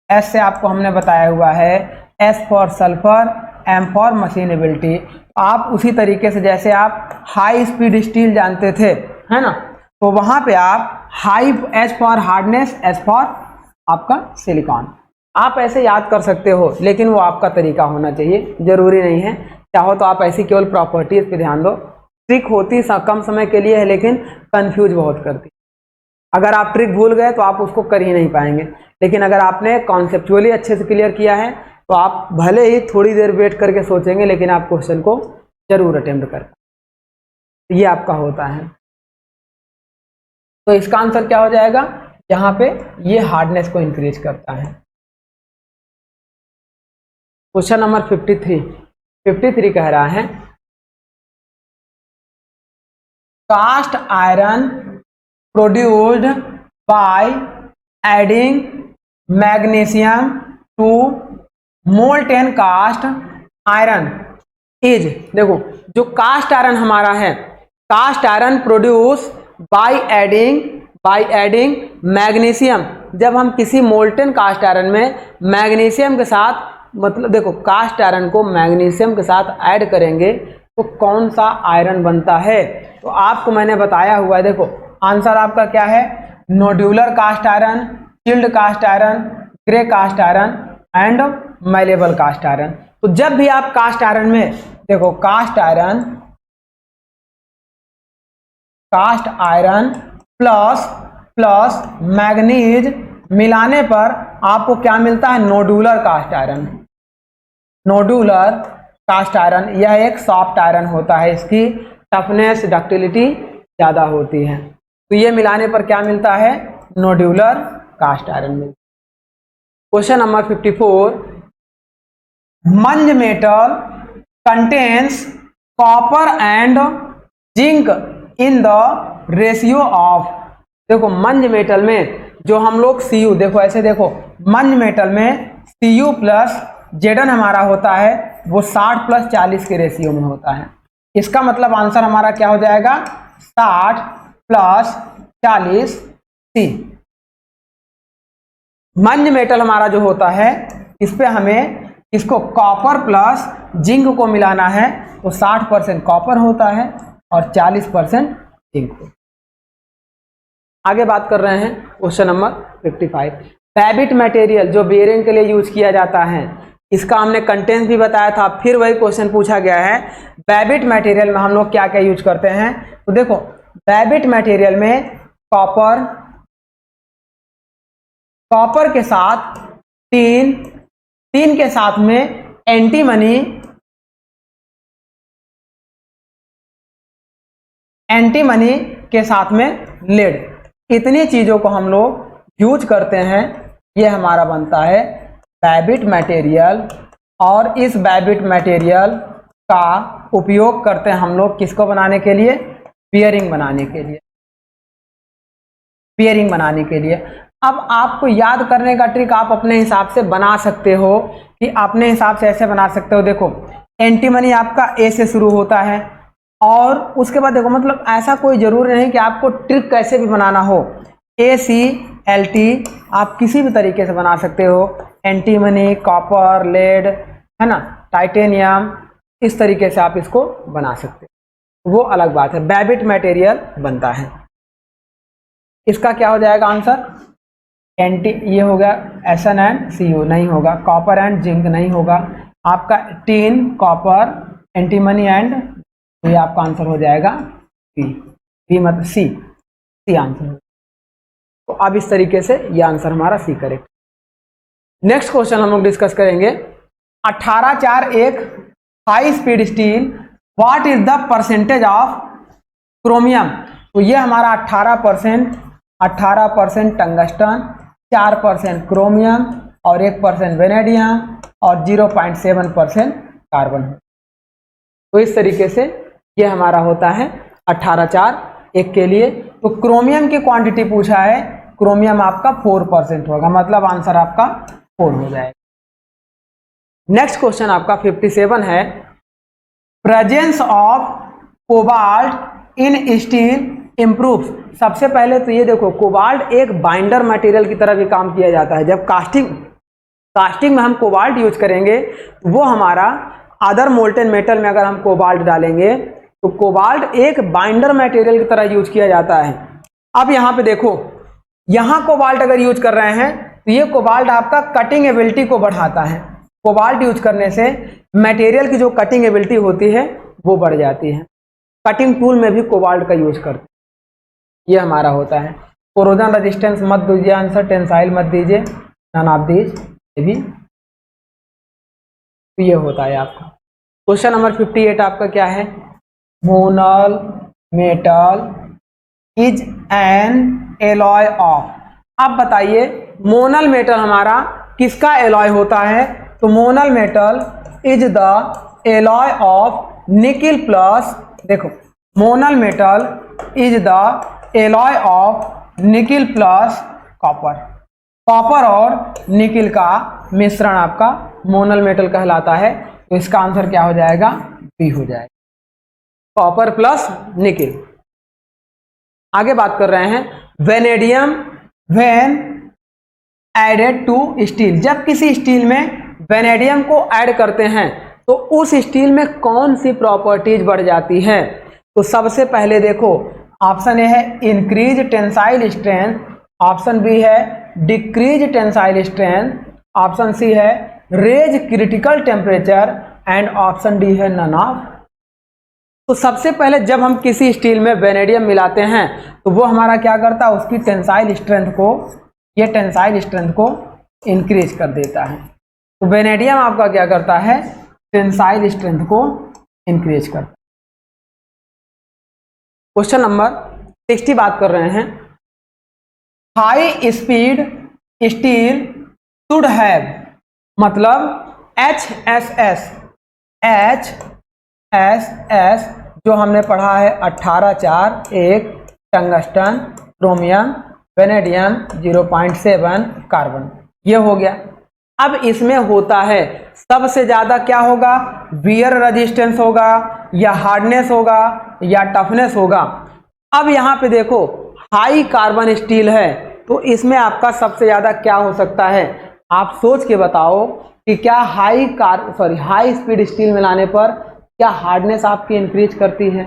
S से आपको हमने बताया हुआ है S for sulphur, M for machinability. आप उसी तरीके से जैसे आप हाई स्पीड स्टील जानते थे, है ना, तो वहां पे आप high H for hardness, S for आपका सिलिकॉन, आप ऐसे याद कर सकते हो, लेकिन वो आपका तरीका होना चाहिए, जरूरी नहीं है। चाहो तो आप ऐसी केवल प्रॉपर्टीज पे ध्यान दो। ट्रिक होती कम समय के लिए है, लेकिन कंफ्यूज बहुत करती। अगर आप ट्रिक भूल गए तो आप उसको कर ही नहीं पाएंगे, लेकिन अगर आपने कॉन्सेप्चुअली अच्छे से क्लियर किया है तो आप भले ही थोड़ी देर वेट करके सोचेंगे, लेकिन आप क्वेश्चन को जरूर अटेम्प्ट कर, ये आपका होता है। तो इसका आंसर क्या हो जाएगा, यहाँ पे ये हार्डनेस को इंक्रीज करता है। क्वेश्चन नंबर 53 कह रहा है cast iron produced by adding magnesium to molten cast iron is, देखो जो कास्ट आयरन हमारा है, cast iron produce by adding magnesium, जब हम किसी मोल्टेन कास्ट आयरन में मैग्नीशियम के साथ, मतलब देखो कास्ट आयरन को मैग्नीशियम के साथ ऐड करेंगे तो कौन सा आयरन बनता है। तो आपको मैंने बताया हुआ है, देखो आंसर आपका क्या है, nodular cast iron, chilled cast iron, grey cast iron and malleable cast iron. तो जब भी आप कास्ट आयरन में देखो कास्ट आयरन प्लस मैग्नीज मिलाने पर आपको क्या मिलता है, nodular cast iron. Nodular cast iron यह एक सॉफ्ट आयरन होता है, इसकी टफनेस डक्टिलिटी ज्यादा होती है। तो ये मिलाने पर क्या मिलता है, नोडुलर कास्ट आयरन मिलता है। क्वेश्चन नंबर 54, मंज metal contains copper and zinc in the ratio of, देखो मंज मेटल में जो हम लोग Cu, देखो ऐसे देखो, मंज मेटल में Cu प्लस Zn हमारा होता है वो 60 प्लस 40 के रेशियो में होता है। इसका मतलब आंसर हमारा क्या हो जाएगा, 60 प्लस 40 C। मंज मेटल हमारा जो होता है, इस पे हमें इसको कॉपर प्लस जिंक को मिलाना है, तो 60% कॉपर होता है और 40% जिंक। आगे बात कर रहे हैं क्वेश्चन नंबर 55, फैबिट मटेरियल जो बेयरिंग के लिए यूज किया जाता है, इसका हमने कंटेंट भी बताया था, फिर वही क्वेश्चन पूछा गया है। फैबिट मटेरियल में हम लोग क्या क्या यूज करते हैं, तो देखो फैबिट मटेरियल में कॉपर के साथ टीन के साथ में एंटीमनी के साथ में लेड, इतनी चीजों को हम लोग यूज करते हैं। ये हमारा बनता है फैबिट मटेरियल, और इस फैबिट मटेरियल का उपयोग करते हैं हम लोग किसको बनाने के लिए, बियरिंग बनाने के लिए। अब आपको याद करने का ट्रिक आप अपने हिसाब से बना सकते हो, कि अपने हिसाब से ऐसे बना सकते हो। देखो एंटीमनी आपका ए से शुरू होता है, और उसके बाद देखो मतलब ऐसा कोई जरूरी नहीं कि आपको ट्रिक कैसे भी बनाना हो, ACLT आप किसी भी तरीके से बना सकते हो, एंटीमनी, कॉपर, लेड, है ना, टाइटेनियम, इस तरीके से आप इसको बना सकते हो, वो अलग बात है। फैबिट मटेरियल बनता है, इसका क्या हो जाएगा आंसर, ये हो गया Sn एंड Cu, नहीं होगा, कॉपर एंड जिंक नहीं होगा, आपका टीन, कॉपर, एंटीमनी एंड, तो ये आपका आंसर हो जाएगा सी, मतलब सी आंसर। तो अब इस तरीके से ये आंसर हमारा सी करेक्ट। नेक्स्ट क्वेश्चन हम लोग डिस्कस करेंगे, 18-4 एक high speed steel, what is the percentage of chromium. तो ये हमारा 18% टंगस्टन, 4% क्रोमियम और 1% वेनेडियम और 0.7% कार्बन। तो इस तरीके से ये हमारा होता है 18-4 एक के लिए। तो क्रोमियम की क्वांटिटी पूछा है, क्रोमियम आपका 4% होगा, मतलब आंसर आपका 4 हो जाएगा। नेक्स्ट क्वेश्चन आपका 57 है, presence of cobalt in steel improves. सबसे पहले तो ये देखो, कोबाल्ट एक बाइंडर मटेरियल की तरह भी काम किया जाता है। जब कास्टिंग में हम कोबाल्ट यूज करेंगे तो वो हमारा अदर मोल्टेन मेटल में अगर हम कोबाल्ट डालेंगे तो कोबाल्ट एक बाइंडर मटेरियल की तरह यूज किया जाता है। अब यहाँ पे देखो, यहाँ कोबाल्ट अगर यूज कर रहे हैं तो ये कोबाल्ट आपका कटिंग एबिलिटी को बढ़ाता है। कोबाल्ट यूज करने से मटेरियल की जो कटिंग एबिलिटी होती है वो बढ़ जाती है। कटिंग टूल में भी कोबाल्ट का यूज करते हैं। ये हमारा होता है। कोरोजन रेजिस्टेंस मत दीजिए आंसर, टेंसाइल मत दीजिए, नन ऑफ दीज। ये भी तो ये होता है आपका। क्वेश्चन नंबर 58 आपका क्या है? Monal metal is an alloy of. अब बताइए मोनल मेटल हमारा किसका एलॉय होता है? तो Monel metal is the alloy of nickel plus, देखो Monel metal is the alloy of nickel plus copper. Copper और निकिल का मिश्रण आपका मोनल मेटल कहलाता है। तो इसका आंसर क्या हो जाएगा? बी हो जाएगा, कॉपर प्लस निकिल। आगे बात कर रहे हैं vanadium when added to steel. जब किसी स्टील में वेनेडियम को ऐड करते हैं तो उस स्टील में कौन सी प्रॉपर्टीज बढ़ जाती है? तो सबसे पहले देखो, ऑप्शन ए है increase tensile strength, option B है decrease tensile strength, option C है raise critical temperature and option D है नन ऑफ। तो सबसे पहले जब हम किसी स्टील में वेनेडियम मिलाते हैं तो वो हमारा क्या करता है? उसकी टेंसाइल स्ट्रेंथ को, ये टेंसाइल स्ट्रेंथ को इंक्रीज कर देता है। तो वेनेडियम आपका क्या करता है? टेंसाइल स्ट्रेंथ को इंक्रीज करता है। क्वेश्चन नंबर 60 बात कर रहे हैं, high speed steel should have, मतलब HSS जो हमने पढ़ा है 18-4, एक टंगस्टन, क्रोमियम, वेनेडियम 0.7, कार्बन, ये हो गया। अब इसमें होता है सबसे ज्यादा क्या होगा? वियर रेजिस्टेंस होगा या हार्डनेस होगा या टफनेस होगा। अब यहाँ पे देखो हाई कार्बन स्टील है तो इसमें आपका सबसे ज्यादा क्या हो सकता है? आप सोच के बताओ कि क्या हाई स्पीड स्टील मिलाने पर क्या हार्डनेस आपकी इंक्रीज करती है?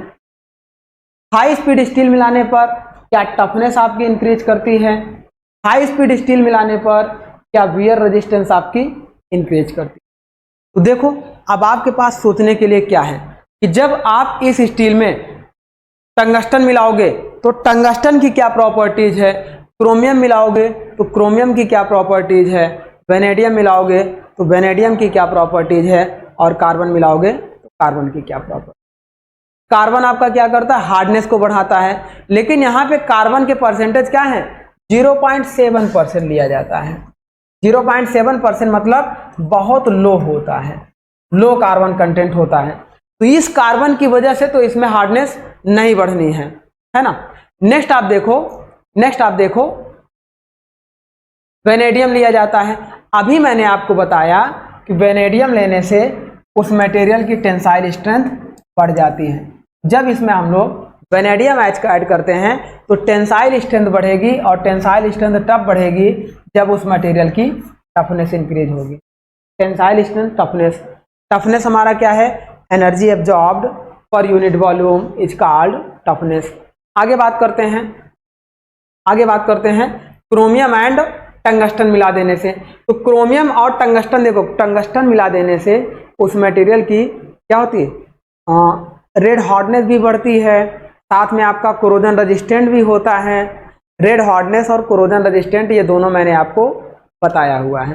हाई स्पीड स्टील मिलाने पर क्या टफनेस आपकी इंक्रीज करती है? हाई स्पीड स्टील मिलाने पर क्या वियर रेजिस्टेंस आपकी इंक्रीज करती है? तो देखो अब आपके पास सोचने के लिए क्या है कि जब आप इस स्टील में टंगस्टन मिलाओगे तो टंगस्टन की क्या प्रॉपर्टीज है, क्रोमियम मिलाओगे तो क्रोमियम की क्या प्रॉपर्टीज है, वेनेडियम मिलाओगे तो वेनेडियम की क्या प्रॉपर्टीज है, और कार्बन मिलाओगे तो कार्बन की क्या प्रॉपर्टी। कार्बन आपका क्या करता है? हार्डनेस को बढ़ाता है। लेकिन यहाँ पे कार्बन के परसेंटेज क्या है? 0.7% लिया जाता है। 0.7% मतलब बहुत लो होता है, लो कार्बन कंटेंट होता है। तो इस कार्बन की वजह से तो इसमें हार्डनेस नहीं बढ़नी है ना। नेक्स्ट आप देखो वेनेडियम लिया जाता है। अभी मैंने आपको बताया कि वेनेडियम लेने से उस मटेरियल की टेंसाइल स्ट्रेंथ बढ़ जाती है। जब इसमें हम लोग वेनेडियम ऐड करते हैं तो टेंसाइल स्ट्रेंथ बढ़ेगी, और टेंसाइल स्ट्रेंथ तब बढ़ेगी जब उस मटेरियल की टफनेस इंक्रीज होगी। टेंसाइल स्ट्रेंथ, टफनेस हमारा क्या है? Energy absorbed per unit volume is called toughness. आगे बात करते हैं क्रोमियम एंड टंगस्टन मिला देने से। तो क्रोमियम और टंगस्टन, देखो टंगस्टन मिला देने से उस मटेरियल की क्या होती है? रेड हार्डनेस भी बढ़ती है, साथ में आपका कोरोजन रेजिस्टेंट भी होता है। रेड हार्डनेस और कोरोजन रेजिस्टेंट ये दोनों मैंने आपको बताया हुआ है।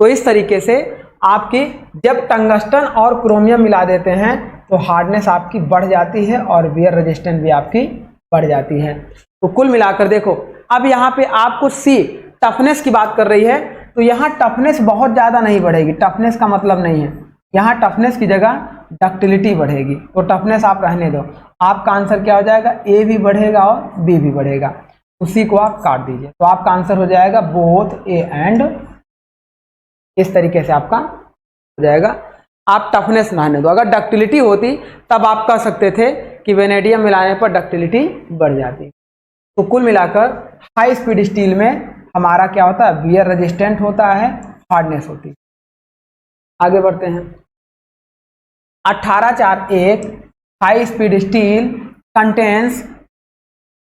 तो इस तरीके से आपकी जब टंगस्टन और क्रोमियम मिला देते हैं तो हार्डनेस आपकी बढ़ जाती है और वियर रेजिस्टेंट भी आपकी बढ़ जाती है। तो कुल मिलाकर देखो, अब यहाँ पे आपको सी टफनेस की बात कर रही है तो यहाँ टफनेस बहुत ज़्यादा नहीं बढ़ेगी। टफनेस का मतलब नहीं है, यहाँ टफनेस की जगह डक्टिलिटी बढ़ेगी। तो टफनेस आप रहने दो। आपका आंसर क्या हो जाएगा? ए भी बढ़ेगा और बी भी बढ़ेगा। उसी को आप काट दीजिए तो आपका आंसर हो जाएगा बोथ ए एंड। इस तरीके से आपका हो जाएगा। आप टफनेस रहने दो। अगर डक्टिलिटी होती तब आप कह सकते थे कि वेनेडियम मिलाने पर डक्टिलिटी बढ़ जाती है। तो कुल मिलाकर हाई स्पीड स्टील में हमारा क्या होता है, वियर रेजिस्टेंट होता है, हार्डनेस होती है। आगे बढ़ते हैं। 18.4.1 high speed steel contains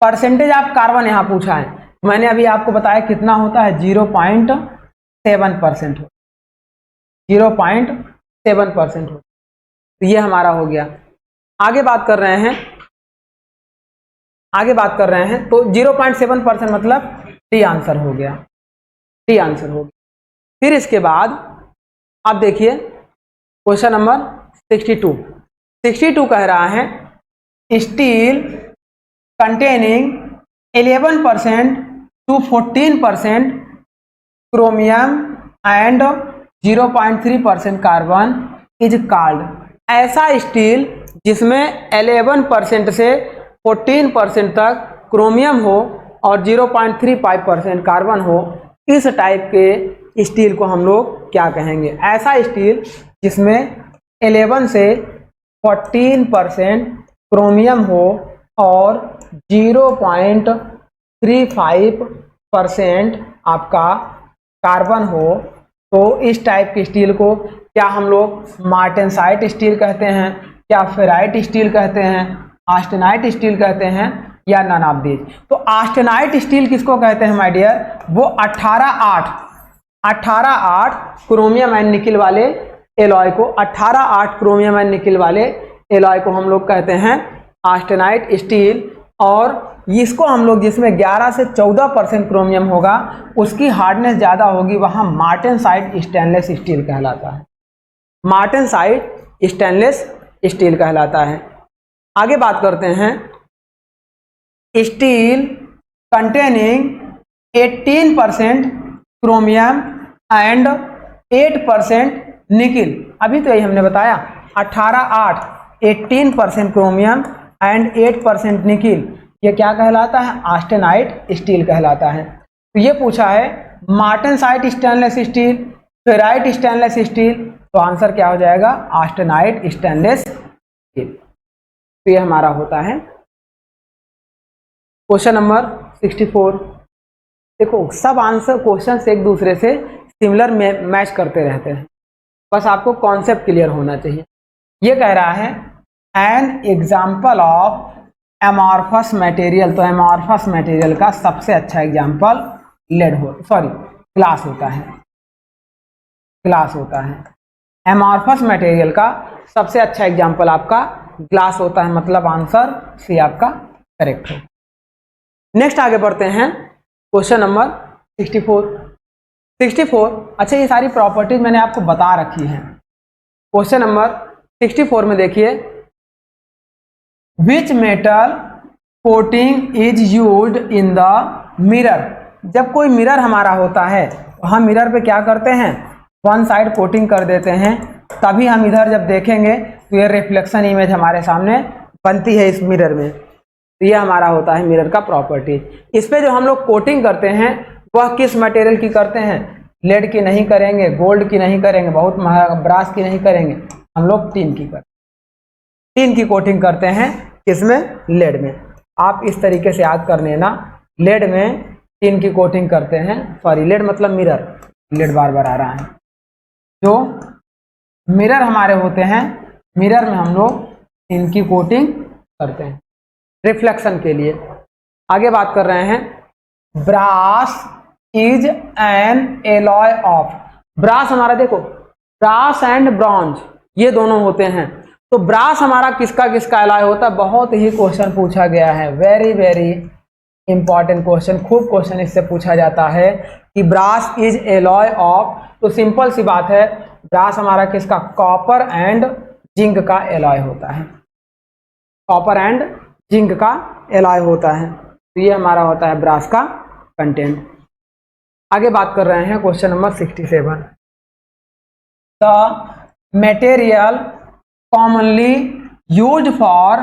percentage of carbon यहाँ पूछा है। मैंने अभी आपको बताया कितना होता है, 0.7% हो, 0.7% हो। तो ये हमारा हो गया। आगे बात कर रहे हैं, तो 0.7% मतलब डी आंसर हो गया, डी आंसर हो गया। फिर इसके बाद आप देखिए क्वेश्चन नंबर 62 कह रहा है steel containing 11% to 14% chromium and 0.3% carbon is called. ऐसा स्टील जिसमें 11% से 14% तक क्रोमियम हो और 0.35% कार्बन हो, इस टाइप के स्टील को हम लोग क्या कहेंगे? ऐसा स्टील जिसमें 11 से 14% क्रोमियम हो और 0.35% आपका कार्बन हो, तो इस टाइप की स्टील को क्या हम लोग मार्टेनसाइट स्टील कहते हैं, क्या फेराइट स्टील कहते हैं, आस्टेनाइट स्टील कहते हैं, या नन ऑफ दीज? तो आस्टेनाइट स्टील किसको कहते हैं माय डियर? वो 18.8 क्रोमियम एंड निकिल वाले एलॉय को, 18.8 क्रोमियम एंड निकिल वाले एलॉय को हम लोग कहते हैं आस्टेनाइट स्टील। और इसको हम लोग जिसमें 11 से 14% क्रोमियम होगा, उसकी हार्डनेस ज़्यादा होगी, वहाँ मार्टेनसाइट स्टेनलेस स्टील कहलाता है, मार्टेनसाइट स्टेनलेस स्टील कहलाता है। आगे बात करते हैं steel containing 18% chromium and 8% nickel. अभी तो यही हमने बताया, 18.8 18% क्रोमियम एंड 8% निकिल, ये क्या कहलाता है? आस्टेनाइट स्टील कहलाता है। तो ये पूछा है martensite stainless steel, ferrite stainless steel, तो आंसर क्या हो जाएगा? Austenite stainless steel. तो ये हमारा होता है क्वेश्चन नंबर 64। देखो सब आंसर क्वेश्चन एक दूसरे से सिमिलर मैच करते रहते हैं, बस आपको कॉन्सेप्ट क्लियर होना चाहिए। ये कह रहा है an example of amorphous material, तो एमॉर्फस मटेरियल का सबसे अच्छा एग्जाम्पल ग्लास होता है, ग्लास होता है। एमॉर्फस मटेरियल का सबसे अच्छा एग्जाम्पल आपका ग्लास होता है, मतलब आंसर सी आपका करेक्ट हो। नेक्स्ट आगे बढ़ते हैं क्वेश्चन नंबर 64। अच्छा, ये सारी प्रॉपर्टीज मैंने आपको बता रखी हैं। क्वेश्चन नंबर 64 में देखिए, which metal coating is used in the mirror. जब कोई मिरर हमारा होता है तो हम मिरर पे क्या करते हैं? वन साइड कोटिंग कर देते हैं, तभी हम इधर जब देखेंगे तो ये रिफ्लेक्शन इमेज हमारे सामने बनती है इस मिरर में। तो ये हमारा होता है मिरर का प्रॉपर्टी। इस पे जो हम लोग कोटिंग करते हैं वह किस मटेरियल की करते हैं? लेड की नहीं करेंगे, गोल्ड की नहीं करेंगे, बहुत महंगा ब्रास की नहीं करेंगे, हम लोग टीन की कोटिंग करते हैं। किसमें? लेड में। आप इस तरीके से याद कर लेना, लेड में टीन की कोटिंग करते हैं, सॉरी लेड मतलब मिरर, लेड बार बार आ रहा है। जो मिरर हमारे होते हैं, मिरर में हम लोग इनकी कोटिंग करते हैं रिफ्लेक्शन के लिए। आगे बात कर रहे हैं, brass is an alloy of. Brass हमारा देखो, ब्रास एंड ब्रॉन्ज ये दोनों होते हैं। तो ब्रास हमारा किसका किसका एलॉय होता है? बहुत ही क्वेश्चन पूछा गया है, वेरी वेरी इंपॉर्टेंट क्वेश्चन, खूब क्वेश्चन इससे पूछा जाता है कि ब्रास इज एलॉय ऑफ। तो सिंपल सी बात है, ब्रास हमारा किसका? कॉपर एंड जिंक का एलॉय होता है, कॉपर एंड जिंक का एलॉय होता है। तो ये हमारा होता है ब्रास का कंटेंट। आगे बात कर रहे हैं question number 67। The material commonly used for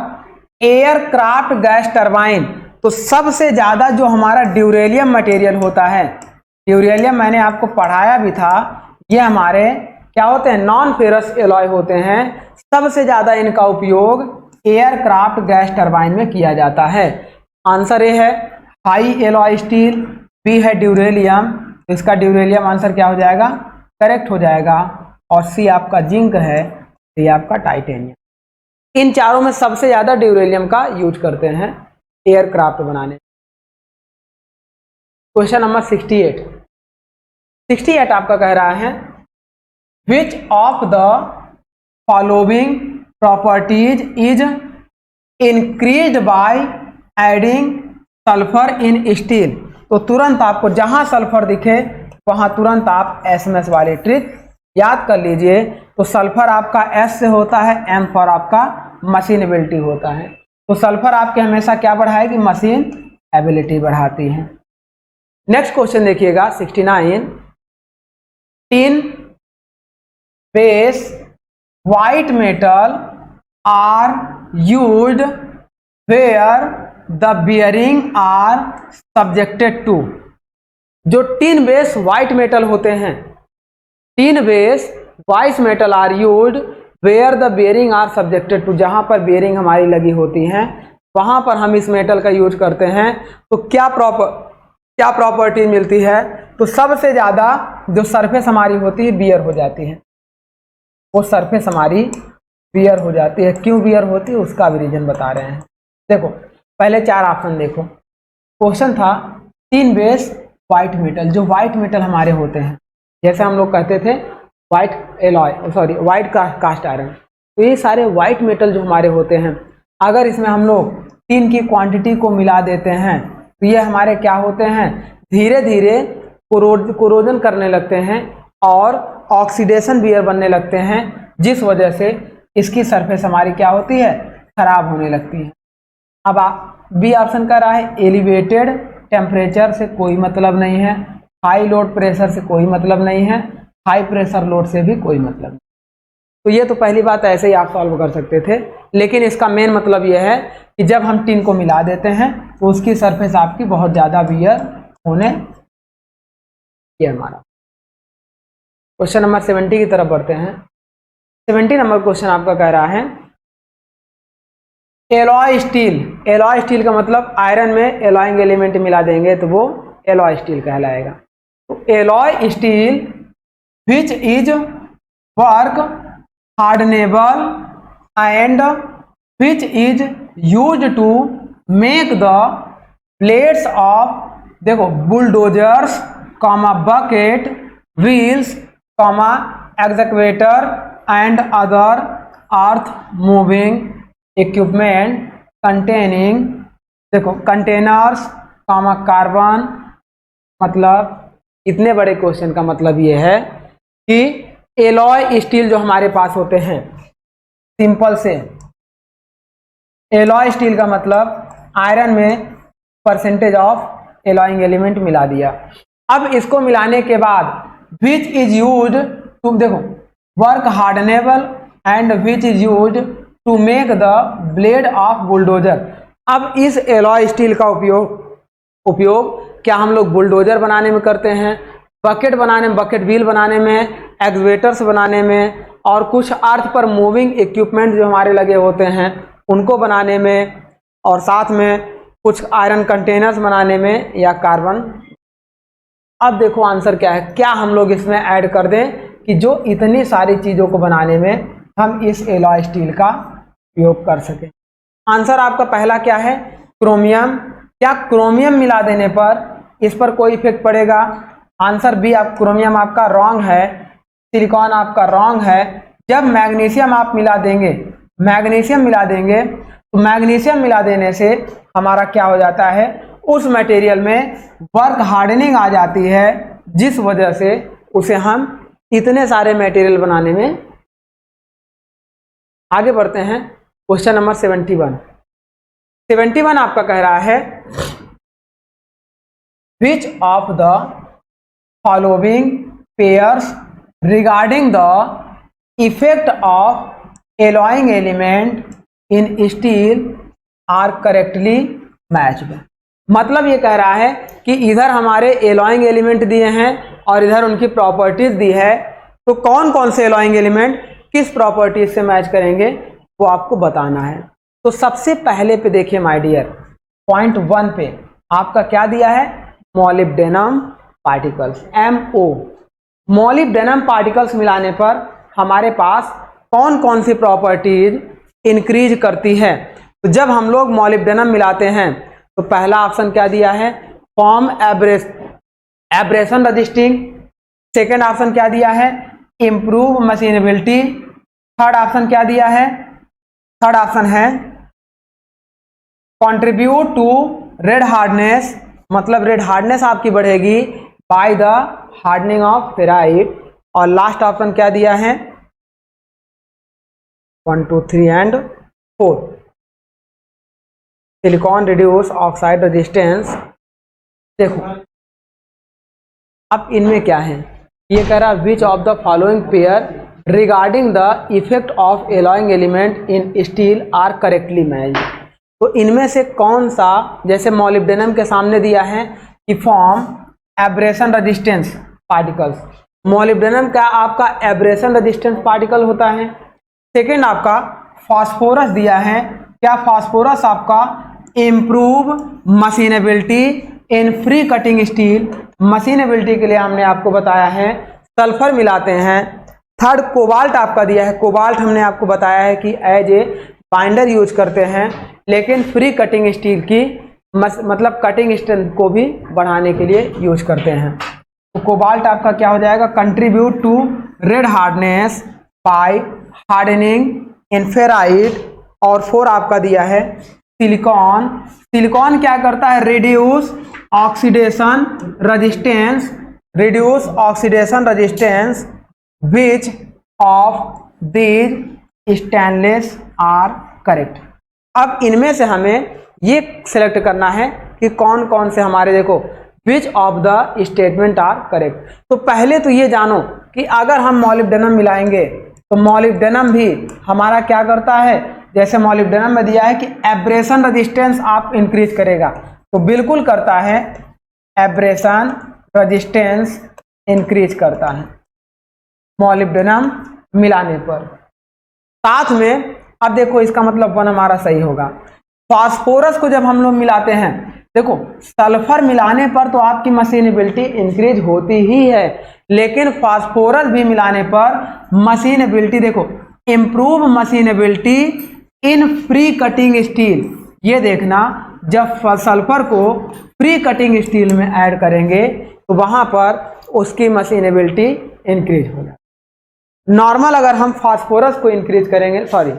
aircraft gas turbine. तो सबसे ज़्यादा जो हमारा ड्यूरेलियम मटेरियल होता है, ड्यूरेलियम मैंने आपको पढ़ाया भी था, ये हमारे क्या होते हैं? नॉन फेरस एलॉय होते हैं। सबसे ज़्यादा इनका उपयोग एयरक्राफ्ट गैस टरबाइन में किया जाता है। आंसर ए है हाई एलॉय स्टील, बी है ड्यूरेलियम, तो इसका ड्यूरेलियम आंसर क्या हो जाएगा, करेक्ट हो जाएगा, और सी आपका जिंक है, ये आपका टाइटेनियम। इन चारों में सबसे ज्यादा ड्यूरेलियम का यूज करते हैं एयरक्राफ्ट बनाने। क्वेश्चन नंबर 68 आपका कह रहा है which of the following properties is increased by adding sulphur in steel. तो तुरंत आपको जहां सल्फर दिखे वहां तुरंत आप SMS वाली ट्रिक याद कर लीजिए। तो सल्फर आपका S से होता है, M पर आपका मशीनेबिलिटी होता है। तो सल्फर आपके हमेशा क्या बढ़ाएगी, मशीन एबिलिटी बढ़ाती है। नेक्स्ट क्वेश्चन देखिएगा 69, tin base white metal are used where the bearing are subjected to. जो टिन बेस व्हाइट मेटल होते हैं, tin base white metal are used where the bearing are subjected to, जहां पर bearing हमारी लगी होती हैं वहां पर हम इस मेटल का यूज करते हैं। तो क्या प्रॉपर्टी मिलती है, तो सबसे ज्यादा जो सरफेस हमारी होती है बियर हो जाती है, वो सरफेस हमारी बियर हो जाती है। क्यों बियर होती है उसका भी रीजन बता रहे हैं। देखो पहले 4 ऑप्शन देखो। क्वेश्चन था टिन बेस व्हाइट मेटल, जो व्हाइट मेटल हमारे होते हैं, जैसे हम लोग कहते थे व्हाइट कास्ट आयरन, तो ये सारे व्हाइट मेटल जो हमारे होते हैं, अगर इसमें हम लोग टिन की क्वांटिटी को मिला देते हैं तो ये हमारे क्या होते हैं, धीरे धीरे कोरोजन करने लगते हैं और ऑक्सीडेशन बियर बनने लगते हैं, जिस वजह से इसकी सरफेस हमारी क्या होती है, खराब होने लगती है। अब बी ऑप्शन कर रहा है एलिवेटेड टेम्परेचर से कोई मतलब नहीं है, हाई लोड प्रेशर से कोई मतलब नहीं है, हाई प्रेशर लोड से भी कोई मतलब नहीं। तो ये तो पहली बात ऐसे ही आप सॉल्व कर सकते थे, लेकिन इसका मेन मतलब ये है कि जब हम टिन को मिला देते हैं तो उसकी सरफेस आपकी बहुत ज़्यादा बियर होने, ये हमारा क्वेश्चन नंबर 70 की तरफ बढ़ते हैं। 70 नंबर क्वेश्चन आपका कह रहा है एलॉय स्टील। एलॉय स्टील का मतलब आयरन में एलॉइंग एलिमेंट मिला देंगे तो वो एलॉय स्टील कहलाएगा। तो alloy steel which is work hardenable and which is use to make the plates of, देखो bulldozers, bucket, wheels, excavator and other earth moving equipment containing, देखो कंटेनर्स, कार्बन। मतलब इतने बड़े क्वेश्चन का मतलब ये है कि एलॉय स्टील जो हमारे पास होते हैं, सिंपल से एलॉय स्टील का मतलब आयरन में परसेंटेज ऑफ एलॉइंग एलिमेंट मिला दिया। अब इसको मिलाने के बाद विच इज यूज टू, देखो work hardenable and which is use to make the blade of bulldozer. अब इस एलॉय स्टील का उपयोग क्या हम लोग बुलडोजर बनाने में करते हैं, बकेट बनाने में, बकेट व्हील बनाने में, एक्सवेटर्स बनाने में, और कुछ अर्थ पर मूविंग इक्विपमेंट जो हमारे लगे होते हैं उनको बनाने में, और साथ में कुछ आयरन कंटेनर्स बनाने में, या कार्बन। अब देखो आंसर क्या है, क्या हम लोग इसमें ऐड कर दें कि जो इतनी सारी चीज़ों को बनाने में हम इस एलॉय स्टील का उपयोग कर सकें। आंसर आपका पहला क्या है, क्रोमियम। क्या क्रोमियम मिला देने पर इस पर कोई इफेक्ट पड़ेगा? आंसर बी, आप क्रोमियम आपका रॉन्ग है, सिलिकॉन आपका रॉन्ग है। जब मैग्नीशियम आप मिला देंगे, मैग्नीशियम मिला देंगे तो मैग्नीशियम मिला देने से हमारा क्या हो जाता है, उस मटेरियल में वर्क हार्डनिंग आ जाती है, जिस वजह से उसे हम इतने सारे मटेरियल बनाने में। आगे बढ़ते हैं क्वेश्चन नंबर 71 आपका कह रहा है which of the following pairs regarding the effect of alloying element in steel are correctly matched. मतलब ये कह रहा है कि इधर हमारे एलॉइंग एलिमेंट दिए हैं और इधर उनकी प्रॉपर्टीज दी है, तो कौन कौन से एलॉइंग एलिमेंट किस प्रॉपर्टीज से मैच करेंगे वो आपको बताना है। तो सबसे पहले पे देखिए माय डियर, पॉइंट 1 पे आपका क्या दिया है, molybdenum particles, MO। Molybdenum particles मिलाने पर हमारे पास कौन कौन सी प्रॉपर्टीज इंक्रीज करती है। तो जब हम लोग मॉलिब्डेनम मिलाते हैं तो पहला ऑप्शन क्या दिया है, form abrasion resisting. Second option क्या दिया है, इंप्रूव मशीनेबिलिटी। थर्ड ऑप्शन क्या दिया है, थर्ड ऑप्शन है कंट्रीब्यूट टू रेड हार्डनेस, मतलब रेड हार्डनेस आपकी बढ़ेगी by the hardening of ferrite. और लास्ट ऑप्शन क्या दिया है, 1 2 3 and 4, silicon reduce oxide resistance. देखो अब इनमें क्या है, ये कह रहा which of the following pair regarding the effect of alloying element in steel are correctly matched. तो इनमें से कौन सा, जैसे मॉलिब्डेनम के सामने दिया है कि form abrasion resistance particles, molybdenum का आपका एब्रेशन रेजिस्टेंस पार्टिकल होता है। सेकेंड आपका फास्फोरस दिया है, क्या फास्फोरस आपका improve machinability in free cutting steel, machinability के लिए हमने आपको बताया है सल्फर मिलाते हैं। थर्ड कोबाल्ट आपका दिया है, कोबाल्ट हमने आपको बताया है कि एज ए बाइंडर यूज करते हैं, लेकिन फ्री कटिंग स्टील की मतलब कटिंग स्ट्रेंथ को भी बढ़ाने के लिए यूज करते हैं। तो कोबाल्ट आपका क्या हो जाएगा, contribute to red hardness by hardening in ferrite. और 4 आपका दिया है सिलिकॉन, सिलिकॉन क्या करता है, reduce oxidation resistance, reduce oxidation resistance which of these stainless are correct. अब इनमें से हमें ये सिलेक्ट करना है कि कौन कौन से हमारे, देखो which of the statement are correct. तो पहले तो ये जानो कि अगर हम मॉलिब्डेनम मिलाएंगे तो मॉलिब्डेनम भी हमारा क्या करता है, जैसे मॉलिब्डेनम में दिया है कि एब्रेशन रेजिस्टेंस आप इंक्रीज करेगा, तो बिल्कुल करता है, एब्रेशन रेजिस्टेंस इंक्रीज करता है मॉलिब्डेनम मिलाने पर। साथ में अब देखो इसका मतलब 1 हमारा सही होगा। फास्फोरस को जब हम लोग मिलाते हैं, देखो सल्फर मिलाने पर तो आपकी मशीनेबिलिटी इंक्रीज होती ही है, लेकिन फास्फोरस भी मिलाने पर मशीनेबिलिटी, देखो improve machinability in free cutting steel. ये देखना जब सल्फर को फ्री कटिंग स्टील में ऐड करेंगे तो वहां पर उसकी मशीनेबिलिटी इंक्रीज होगा। नॉर्मल अगर हम फास्फोरस को इंक्रीज करेंगे, सॉरी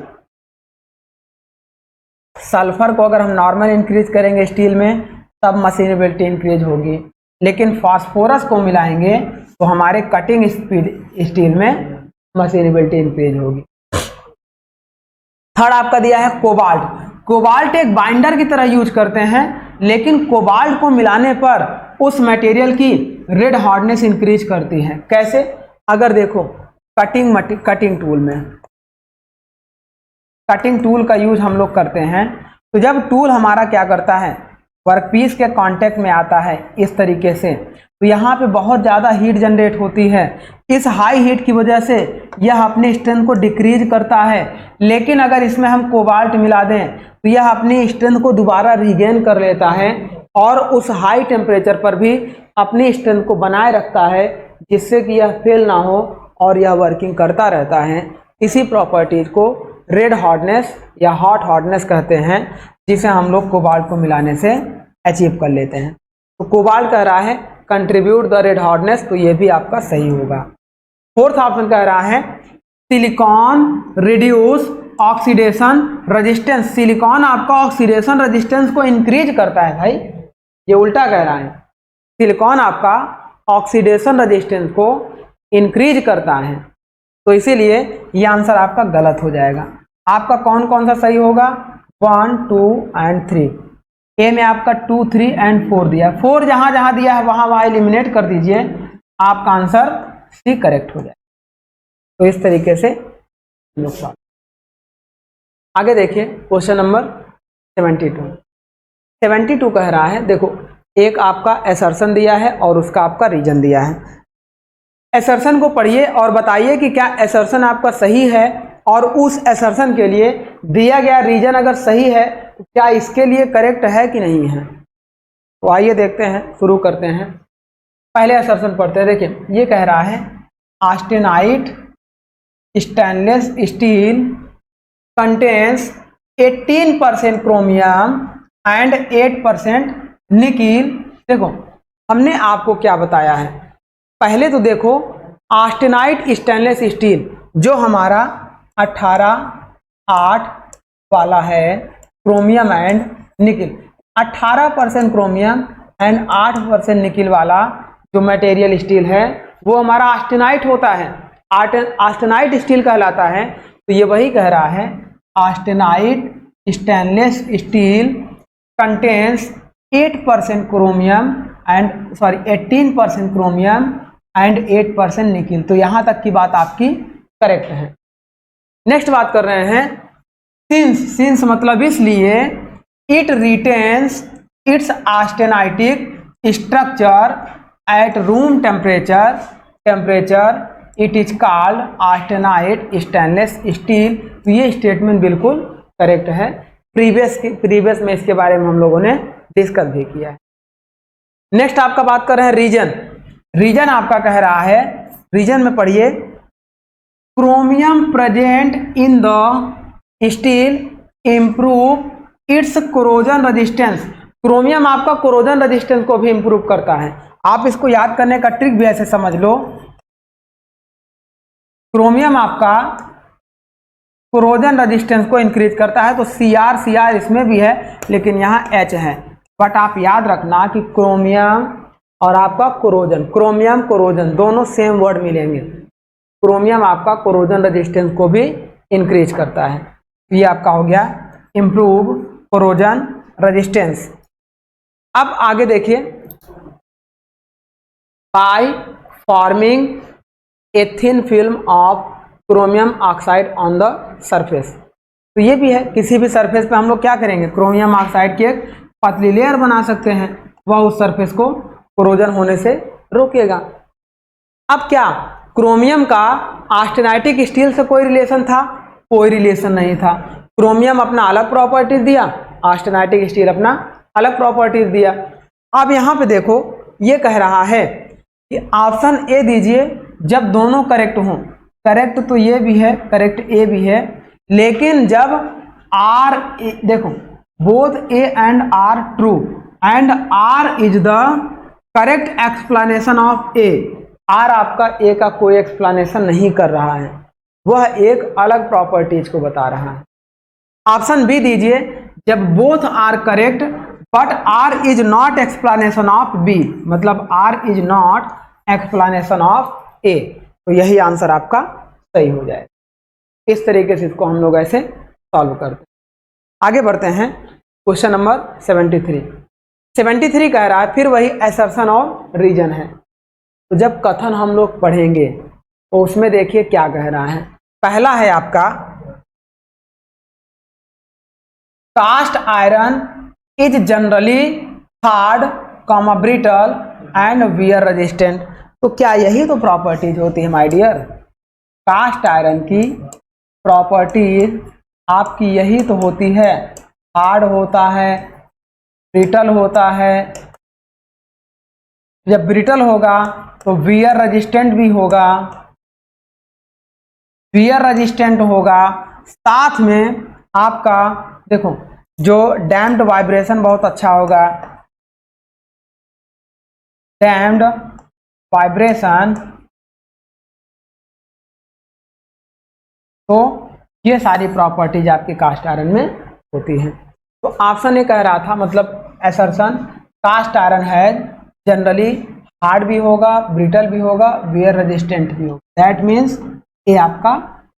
सल्फर को अगर हम नॉर्मल इंक्रीज करेंगे स्टील में तब मशीनेबिलिटी इंक्रीज होगी, लेकिन फास्फोरस को मिलाएंगे तो हमारे कटिंग स्टील में मशीनेबिलिटी इंक्रीज होगी। थर्ड आपका दिया है कोबाल्ट, कोबाल्ट एक बाइंडर की तरह यूज करते हैं, लेकिन कोबाल्ट को मिलाने पर उस मटेरियल की रेड हार्डनेस इंक्रीज करती है। कैसे, अगर देखो कटिंग टूल में, कटिंग टूल का यूज हम लोग करते हैं, तो जब टूल हमारा क्या करता है, वर्कपीस के कांटेक्ट में आता है इस तरीके से, तो यहाँ पे बहुत ज़्यादा हीट जनरेट होती है। इस हाई हीट की वजह से यह अपनी स्ट्रेंथ को डिक्रीज करता है, लेकिन अगर इसमें हम कोबाल्ट मिला दें तो यह अपनी स्ट्रेंथ को दोबारा रिगेन कर लेता है और उस हाई टेम्परेचर पर भी अपनी स्ट्रेंथ को बनाए रखता है, जिससे कि यह फेल ना हो और यह वर्किंग करता रहता है। इसी प्रॉपर्टीज को रेड हार्डनेस या हॉट हार्डनेस कहते हैं, जिसे हम लोग कोबाल्ट को मिलाने से अचीव कर लेते हैं। तो कोबाल्ट कह रहा है कंट्रीब्यूट द रेड हार्डनेस, तो ये भी आपका सही होगा। फोर्थ ऑप्शन कह रहा है silicon reduce oxidation resistance, silicon आपका ऑक्सीडेशन रेजिस्टेंस को इंक्रीज करता है। भाई ये उल्टा कह रहा है, सिलिकॉन आपका ऑक्सीडेशन रेजिस्टेंस को इंक्रीज करता है, तो इसीलिए ये आंसर आपका गलत हो जाएगा। आपका कौन कौन सा सही होगा, 1 2 एंड 3। ए में आपका 2 3 एंड 4 दिया, 4 जहां जहां दिया है वहां वहां एलिमिनेट कर दीजिए, आपका आंसर सी करेक्ट हो जाए। तो इस तरीके से लोग आगे देखिए क्वेश्चन नंबर 72 कह रहा है, देखो एक आपका असर्शन दिया है और उसका आपका रीजन दिया है। असर्शन को पढ़िए और बताइए कि क्या असर्शन आपका सही है और उस असर्शन के लिए दिया गया रीजन अगर सही है तो क्या इसके लिए करेक्ट है कि नहीं है। तो आइए देखते हैं, शुरू करते हैं। पहले असर्शन पढ़ते हैं। देखिए ये कह रहा है austenite stainless steel contains 18% chromium and 8% nickel. देखो हमने आपको क्या बताया है, पहले तो देखो ऑस्टेनाइट स्टेनलेस स्टील जो हमारा 18-8 वाला है chromium and nickel, 18% chromium and 8% nickel वाला जो मटेरियल स्टील है वो हमारा ऑस्टेनाइट होता है, ऑस्टेनाइट स्टील कहलाता है। तो ये वही कह रहा है austenite stainless steel contains 8% chromium and 18% chromium and 8% nickel. तो यहाँ तक की बात आपकी करेक्ट है। नेक्स्ट बात कर रहे हैं सिंस मतलब इसलिए it retains its austenitic structure at room temperature it is called austenite stainless steel. तो ये स्टेटमेंट बिल्कुल करेक्ट है। प्रीवियस में इसके बारे में हम लोगों ने डिस्कस भी किया है। नेक्स्ट आपका बात कर रहे हैं रीजन आपका कह रहा है, रीजन में पढ़िए chromium present in the steel improve it's corrosion resistance. Chromium आपका कोरोजन रेजिस्टेंस को भी इम्प्रूव करता है। आप इसको याद करने का ट्रिक भी ऐसे समझ लो, क्रोमियम आपका कोरोजन रेजिस्टेंस को इंक्रीज करता है। तो CR इसमें भी है लेकिन यहाँ H है, बट आप याद रखना कि क्रोमियम और आपका क्रोमियम कोरोजन दोनों सेम वर्ड मिलेंगे। क्रोमियम आपका कोरोजन रेजिस्टेंस को भी इंक्रीज करता है। ये आपका हो गया इम्प्रूव कोरोजन रेजिस्टेंस। अब आगे देखिए by forming a thin film of chromium oxide on the surface. तो ये भी है, किसी भी सरफेस पे हम लोग क्या करेंगे, क्रोमियम ऑक्साइड की एक पतली लेयर बना सकते हैं, वह उस सरफेस को कोरोजन होने से रोकेगा। अब क्या क्रोमियम का ऑस्टेनाइटिक स्टील से कोई रिलेशन था? कोई रिलेशन नहीं था। क्रोमियम अपना अलग प्रॉपर्टीज दिया, ऑस्टेनाइटिक स्टील अपना अलग प्रॉपर्टीज दिया। अब यहाँ पे देखो ये कह रहा है कि ऑप्शन ए दीजिए जब दोनों करेक्ट हों। करेक्ट तो ये भी है, करेक्ट ए भी है, लेकिन जब आर देखो both A and R true and R is the correct explanation of A. R आपका ए का कोई एक्सप्लेनेशन नहीं कर रहा है, वह एक अलग प्रॉपर्टीज को बता रहा है। ऑप्शन बी दीजिए जब both are correct but R is not explanation of B, मतलब R is not explanation of A. तो यही आंसर आपका सही हो जाए। इस तरीके से इसको हम लोग ऐसे सॉल्व करते हैं। आगे बढ़ते हैं क्वेश्चन नंबर 73 कह रहा है फिर वही असर्शन और रीजन है। तो जब कथन हम लोग पढ़ेंगे तो उसमें देखिए क्या कह रहा है। पहला है आपका cast iron is generally hard, brittle and wear resistant. तो क्या यही तो प्रॉपर्टीज होती है माय डियर? कास्ट आयरन की प्रॉपर्टीज आपकी यही तो होती है, हार्ड होता है, ब्रिटल होता है। जब ब्रिटल होगा तो वियर रेजिस्टेंट भी होगा, वियर रेजिस्टेंट होगा। साथ में आपका देखो जो डैम्प्ड वाइब्रेशन बहुत अच्छा होगा, डैम्प्ड वाइब्रेशन। तो ये सारी प्रॉपर्टीज आपके कास्ट आयरन में होती हैं। तो ऑप्शन ए कह रहा था मतलब असर्शन कास्ट आयरन है जनरली हार्ड भी होगा, ब्रिटल भी होगा, वियर रेजिस्टेंट भी होगा। दैट मीन्स ए आपका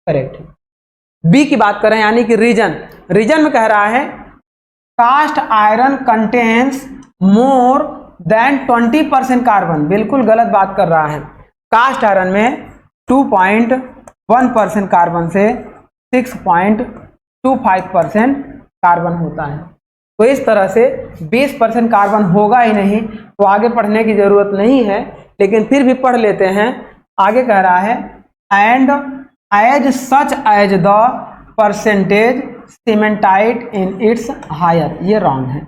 करेक्ट है। बी की बात करें यानी कि रीजन में कह रहा है cast iron contains more than 20% carbon. बिल्कुल गलत बात कर रहा है। कास्ट आयरन में 2.1% कार्बन से 6.25% कार्बन होता है। तो इस तरह से 20% कार्बन होगा ही नहीं, तो आगे पढ़ने की जरूरत नहीं है, लेकिन फिर भी पढ़ लेते हैं। आगे कह रहा है and as such as the percentage cementite in its higher, ये रॉन्ग है।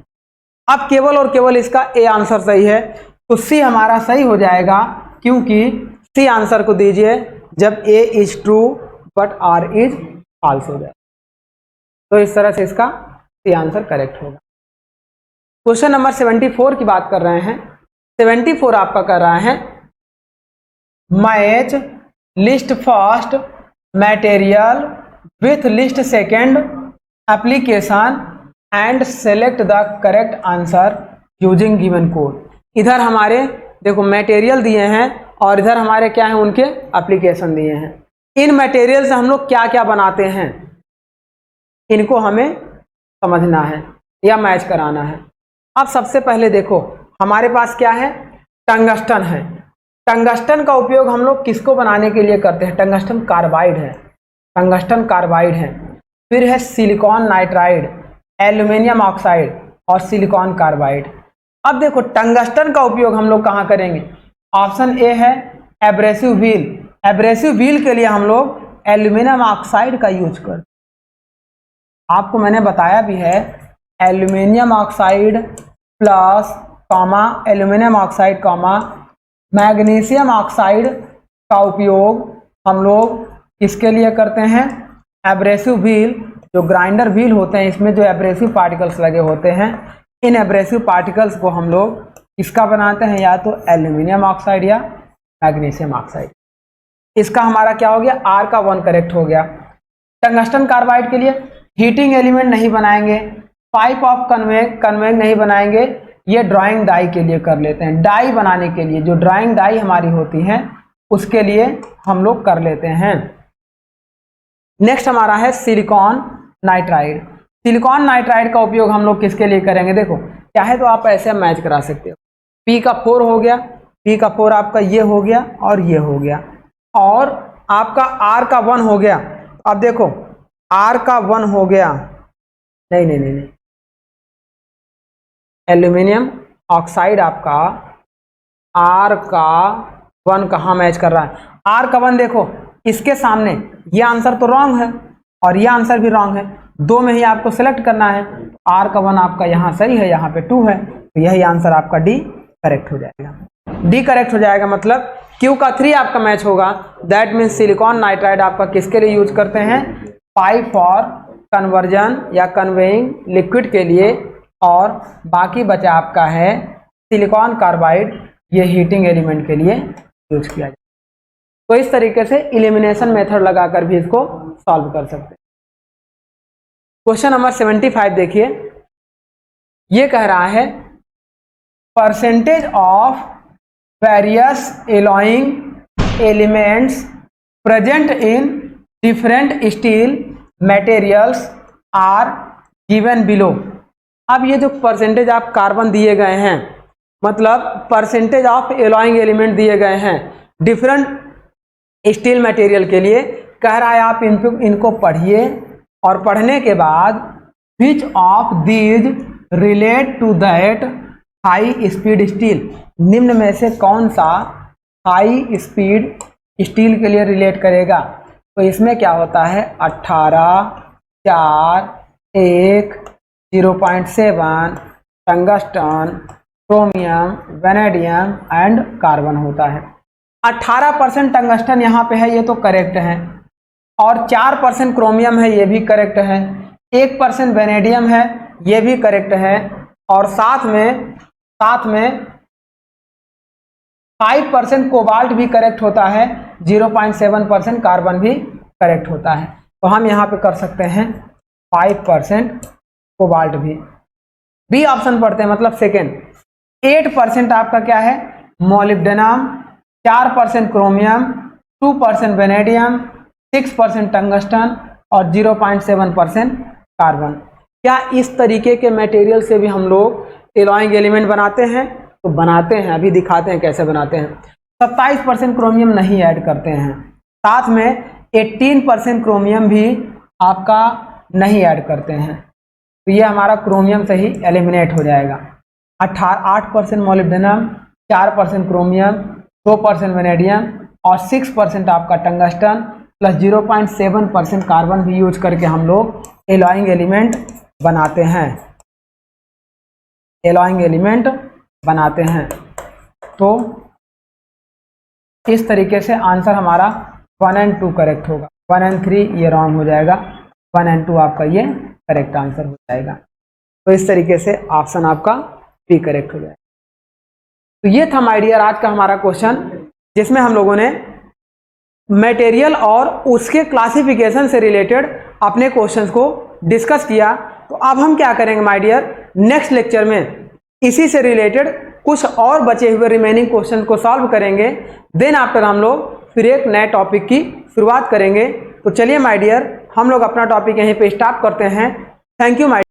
अब केवल और केवल इसका ए आंसर सही है, तो सी हमारा सही हो जाएगा, क्योंकि सी आंसर को दीजिए जब A is true but R is false हो जाए, तो इस तरह से इसका सी आंसर करेक्ट होगा। क्वेश्चन नंबर 74 की बात कर रहे हैं। 74 आपका कर रहा है match list first material with list second application and select the correct answer using given code. इधर हमारे देखो मटेरियल दिए हैं और इधर हमारे क्या है, उनके एप्लीकेशन दिए हैं। इन मटेरियल से हम लोग क्या क्या बनाते हैं, इनको हमें समझना है या मैच कराना है। अब सबसे पहले देखो हमारे पास क्या है, टंगस्टन है। टंगस्टन का उपयोग हम लोग किसको बनाने के लिए करते हैं, टंगस्टन कार्बाइड है, टंगस्टन कार्बाइड है। फिर है सिलिकॉन नाइट्राइड, एल्यूमिनियम ऑक्साइड और सिलिकॉन कार्बाइड। अब देखो टंगस्टन का उपयोग हम लोग कहाँ करेंगे, ऑप्शन ए है एब्रेसिव व्हील। एब्रेसिव व्हील के लिए हम लोग एल्यूमिनियम ऑक्साइड का यूज करते, आपको मैंने बताया भी है, aluminium oxide plus comma aluminium oxide comma magnesium oxide का उपयोग हम लोग किसके लिए करते हैं, एब्रेसिव व्हील। जो ग्राइंडर व्हील होते हैं इसमें जो एब्रेसिव पार्टिकल्स लगे होते हैं, इन एब्रेसिव पार्टिकल्स को हम लोग किसका बनाते हैं, या तो एल्यूमिनियम ऑक्साइड या मैग्नीशियम ऑक्साइड। इसका हमारा क्या हो गया, आर का 1 करेक्ट हो गया। टंगस्टन कार्बाइड के लिए हीटिंग एलिमेंट नहीं बनाएंगे, पाइप ऑफ कन्वेग नहीं बनाएंगे, ये ड्राइंग डाई के लिए कर लेते हैं। डाई बनाने के लिए जो ड्राइंग डाई हमारी होती है उसके लिए हम लोग कर लेते हैं। नेक्स्ट हमारा है सिलिकॉन नाइट्राइड। सिलिकॉन नाइट्राइड का उपयोग हम लोग किसके लिए करेंगे, देखो चाहे तो आप ऐसे मैच करा सकते हो, पी का 4 हो गया, पी का 4 आपका ये हो गया और ये हो गया, और आपका आर का 1 हो गया। अब देखो आर का 1 हो गया, नहीं, एल्यूमिनियम ऑक्साइड आपका आर का 1 कहाँ मैच कर रहा है, आर का 1 देखो इसके सामने ये आंसर तो रॉन्ग है और ये आंसर भी रॉन्ग है, दो में ही आपको सेलेक्ट करना है। आर का 1 आपका यहाँ सही है, यहाँ पे 2 है, तो यही आंसर आपका डी करेक्ट हो जाएगा। डी करेक्ट हो जाएगा मतलब क्यू का 3 आपका मैच होगा। दैट मीन्स सिलिकॉन नाइट्राइड आपका किसके लिए यूज करते हैं, पाइप फॉर कन्वर्जन या कन्वेइंग लिक्विड के लिए, और बाकी बचा आपका है सिलिकॉन कार्बाइड, ये हीटिंग एलिमेंट के लिए यूज किया जाए। तो इस तरीके से इलिमिनेशन मेथड लगाकर भी इसको सॉल्व कर सकते हैं। क्वेश्चन नंबर 75 देखिए, ये कह रहा है percentage of various alloying elements present in different steel materials are given below. अब ये जो परसेंटेज आप कार्बन दिए गए हैं, मतलब परसेंटेज ऑफ एलॉइंग एलिमेंट दिए गए हैं डिफरेंट स्टील मटेरियल के लिए, कह रहा है आप इनको पढ़िए और पढ़ने के बाद which of these relate to that high speed steel, निम्न में से कौन सा हाई स्पीड स्टील के लिए रिलेट करेगा। तो इसमें क्या होता है 18, 4, 1, 0.7 tungsten, chromium, vanadium and carbon होता है। 18% टंगस्टन यहाँ पे है, ये तो करेक्ट है, और 4% क्रोमियम है, ये भी करेक्ट है, 1% वेनेडियम है, ये भी करेक्ट है, और साथ में 5% कोबाल्ट भी करेक्ट होता है, 0.7% कार्बन भी करेक्ट होता है। तो हम यहाँ पे कर सकते हैं 5% कोबाल्ट भी। बी ऑप्शन पढ़ते हैं, मतलब सेकेंड। 8% आपका क्या है मोलिब्डेनम, 4% क्रोमियम, 2% वेनेडियम, 6% टंगस्टन और 0.7% कार्बन। क्या इस तरीके के मटेरियल से भी हम लोग एलॉइंग एलिमेंट बनाते हैं? तो बनाते हैं, अभी दिखाते हैं कैसे बनाते हैं। 27% क्रोमियम नहीं ऐड करते हैं, साथ में 18% क्रोमियम भी आपका नहीं ऐड करते हैं, तो ये हमारा क्रोमियम से ही एलिमिनेट हो जाएगा। 8% मोलिब्डेनम, 4% क्रोमियम, 2% वेनेडियम और 6% आपका टंगस्टन प्लस 0.7% कार्बन भी यूज करके हम लोग एलॉइंग एलिमेंट बनाते हैं, एलॉइंग एलिमेंट बनाते हैं। तो इस तरीके से आंसर हमारा 1 एंड 2 करेक्ट होगा, 1 एंड 3 ये रॉन्ग हो जाएगा, 1 एंड 2 आपका ये करेक्ट आंसर हो जाएगा। तो इस तरीके से ऑप्शन आपका बी करेक्ट हो जाएगा। तो ये था माय डियर आज का हमारा क्वेश्चन, जिसमें हम लोगों ने मटेरियल और उसके क्लासिफिकेशन से रिलेटेड अपने क्वेश्चंस को डिस्कस किया। तो अब हम क्या करेंगे माय डियर, नेक्स्ट लेक्चर में इसी से रिलेटेड कुछ और बचे हुए रिमेनिंग क्वेश्चन को सॉल्व करेंगे। देन आफ्टर हम लोग फिर एक नए टॉपिक की शुरुआत करेंगे। तो चलिए माय डियर, हम लोग अपना टॉपिक यहीं पे स्टॉप करते हैं। Thank you my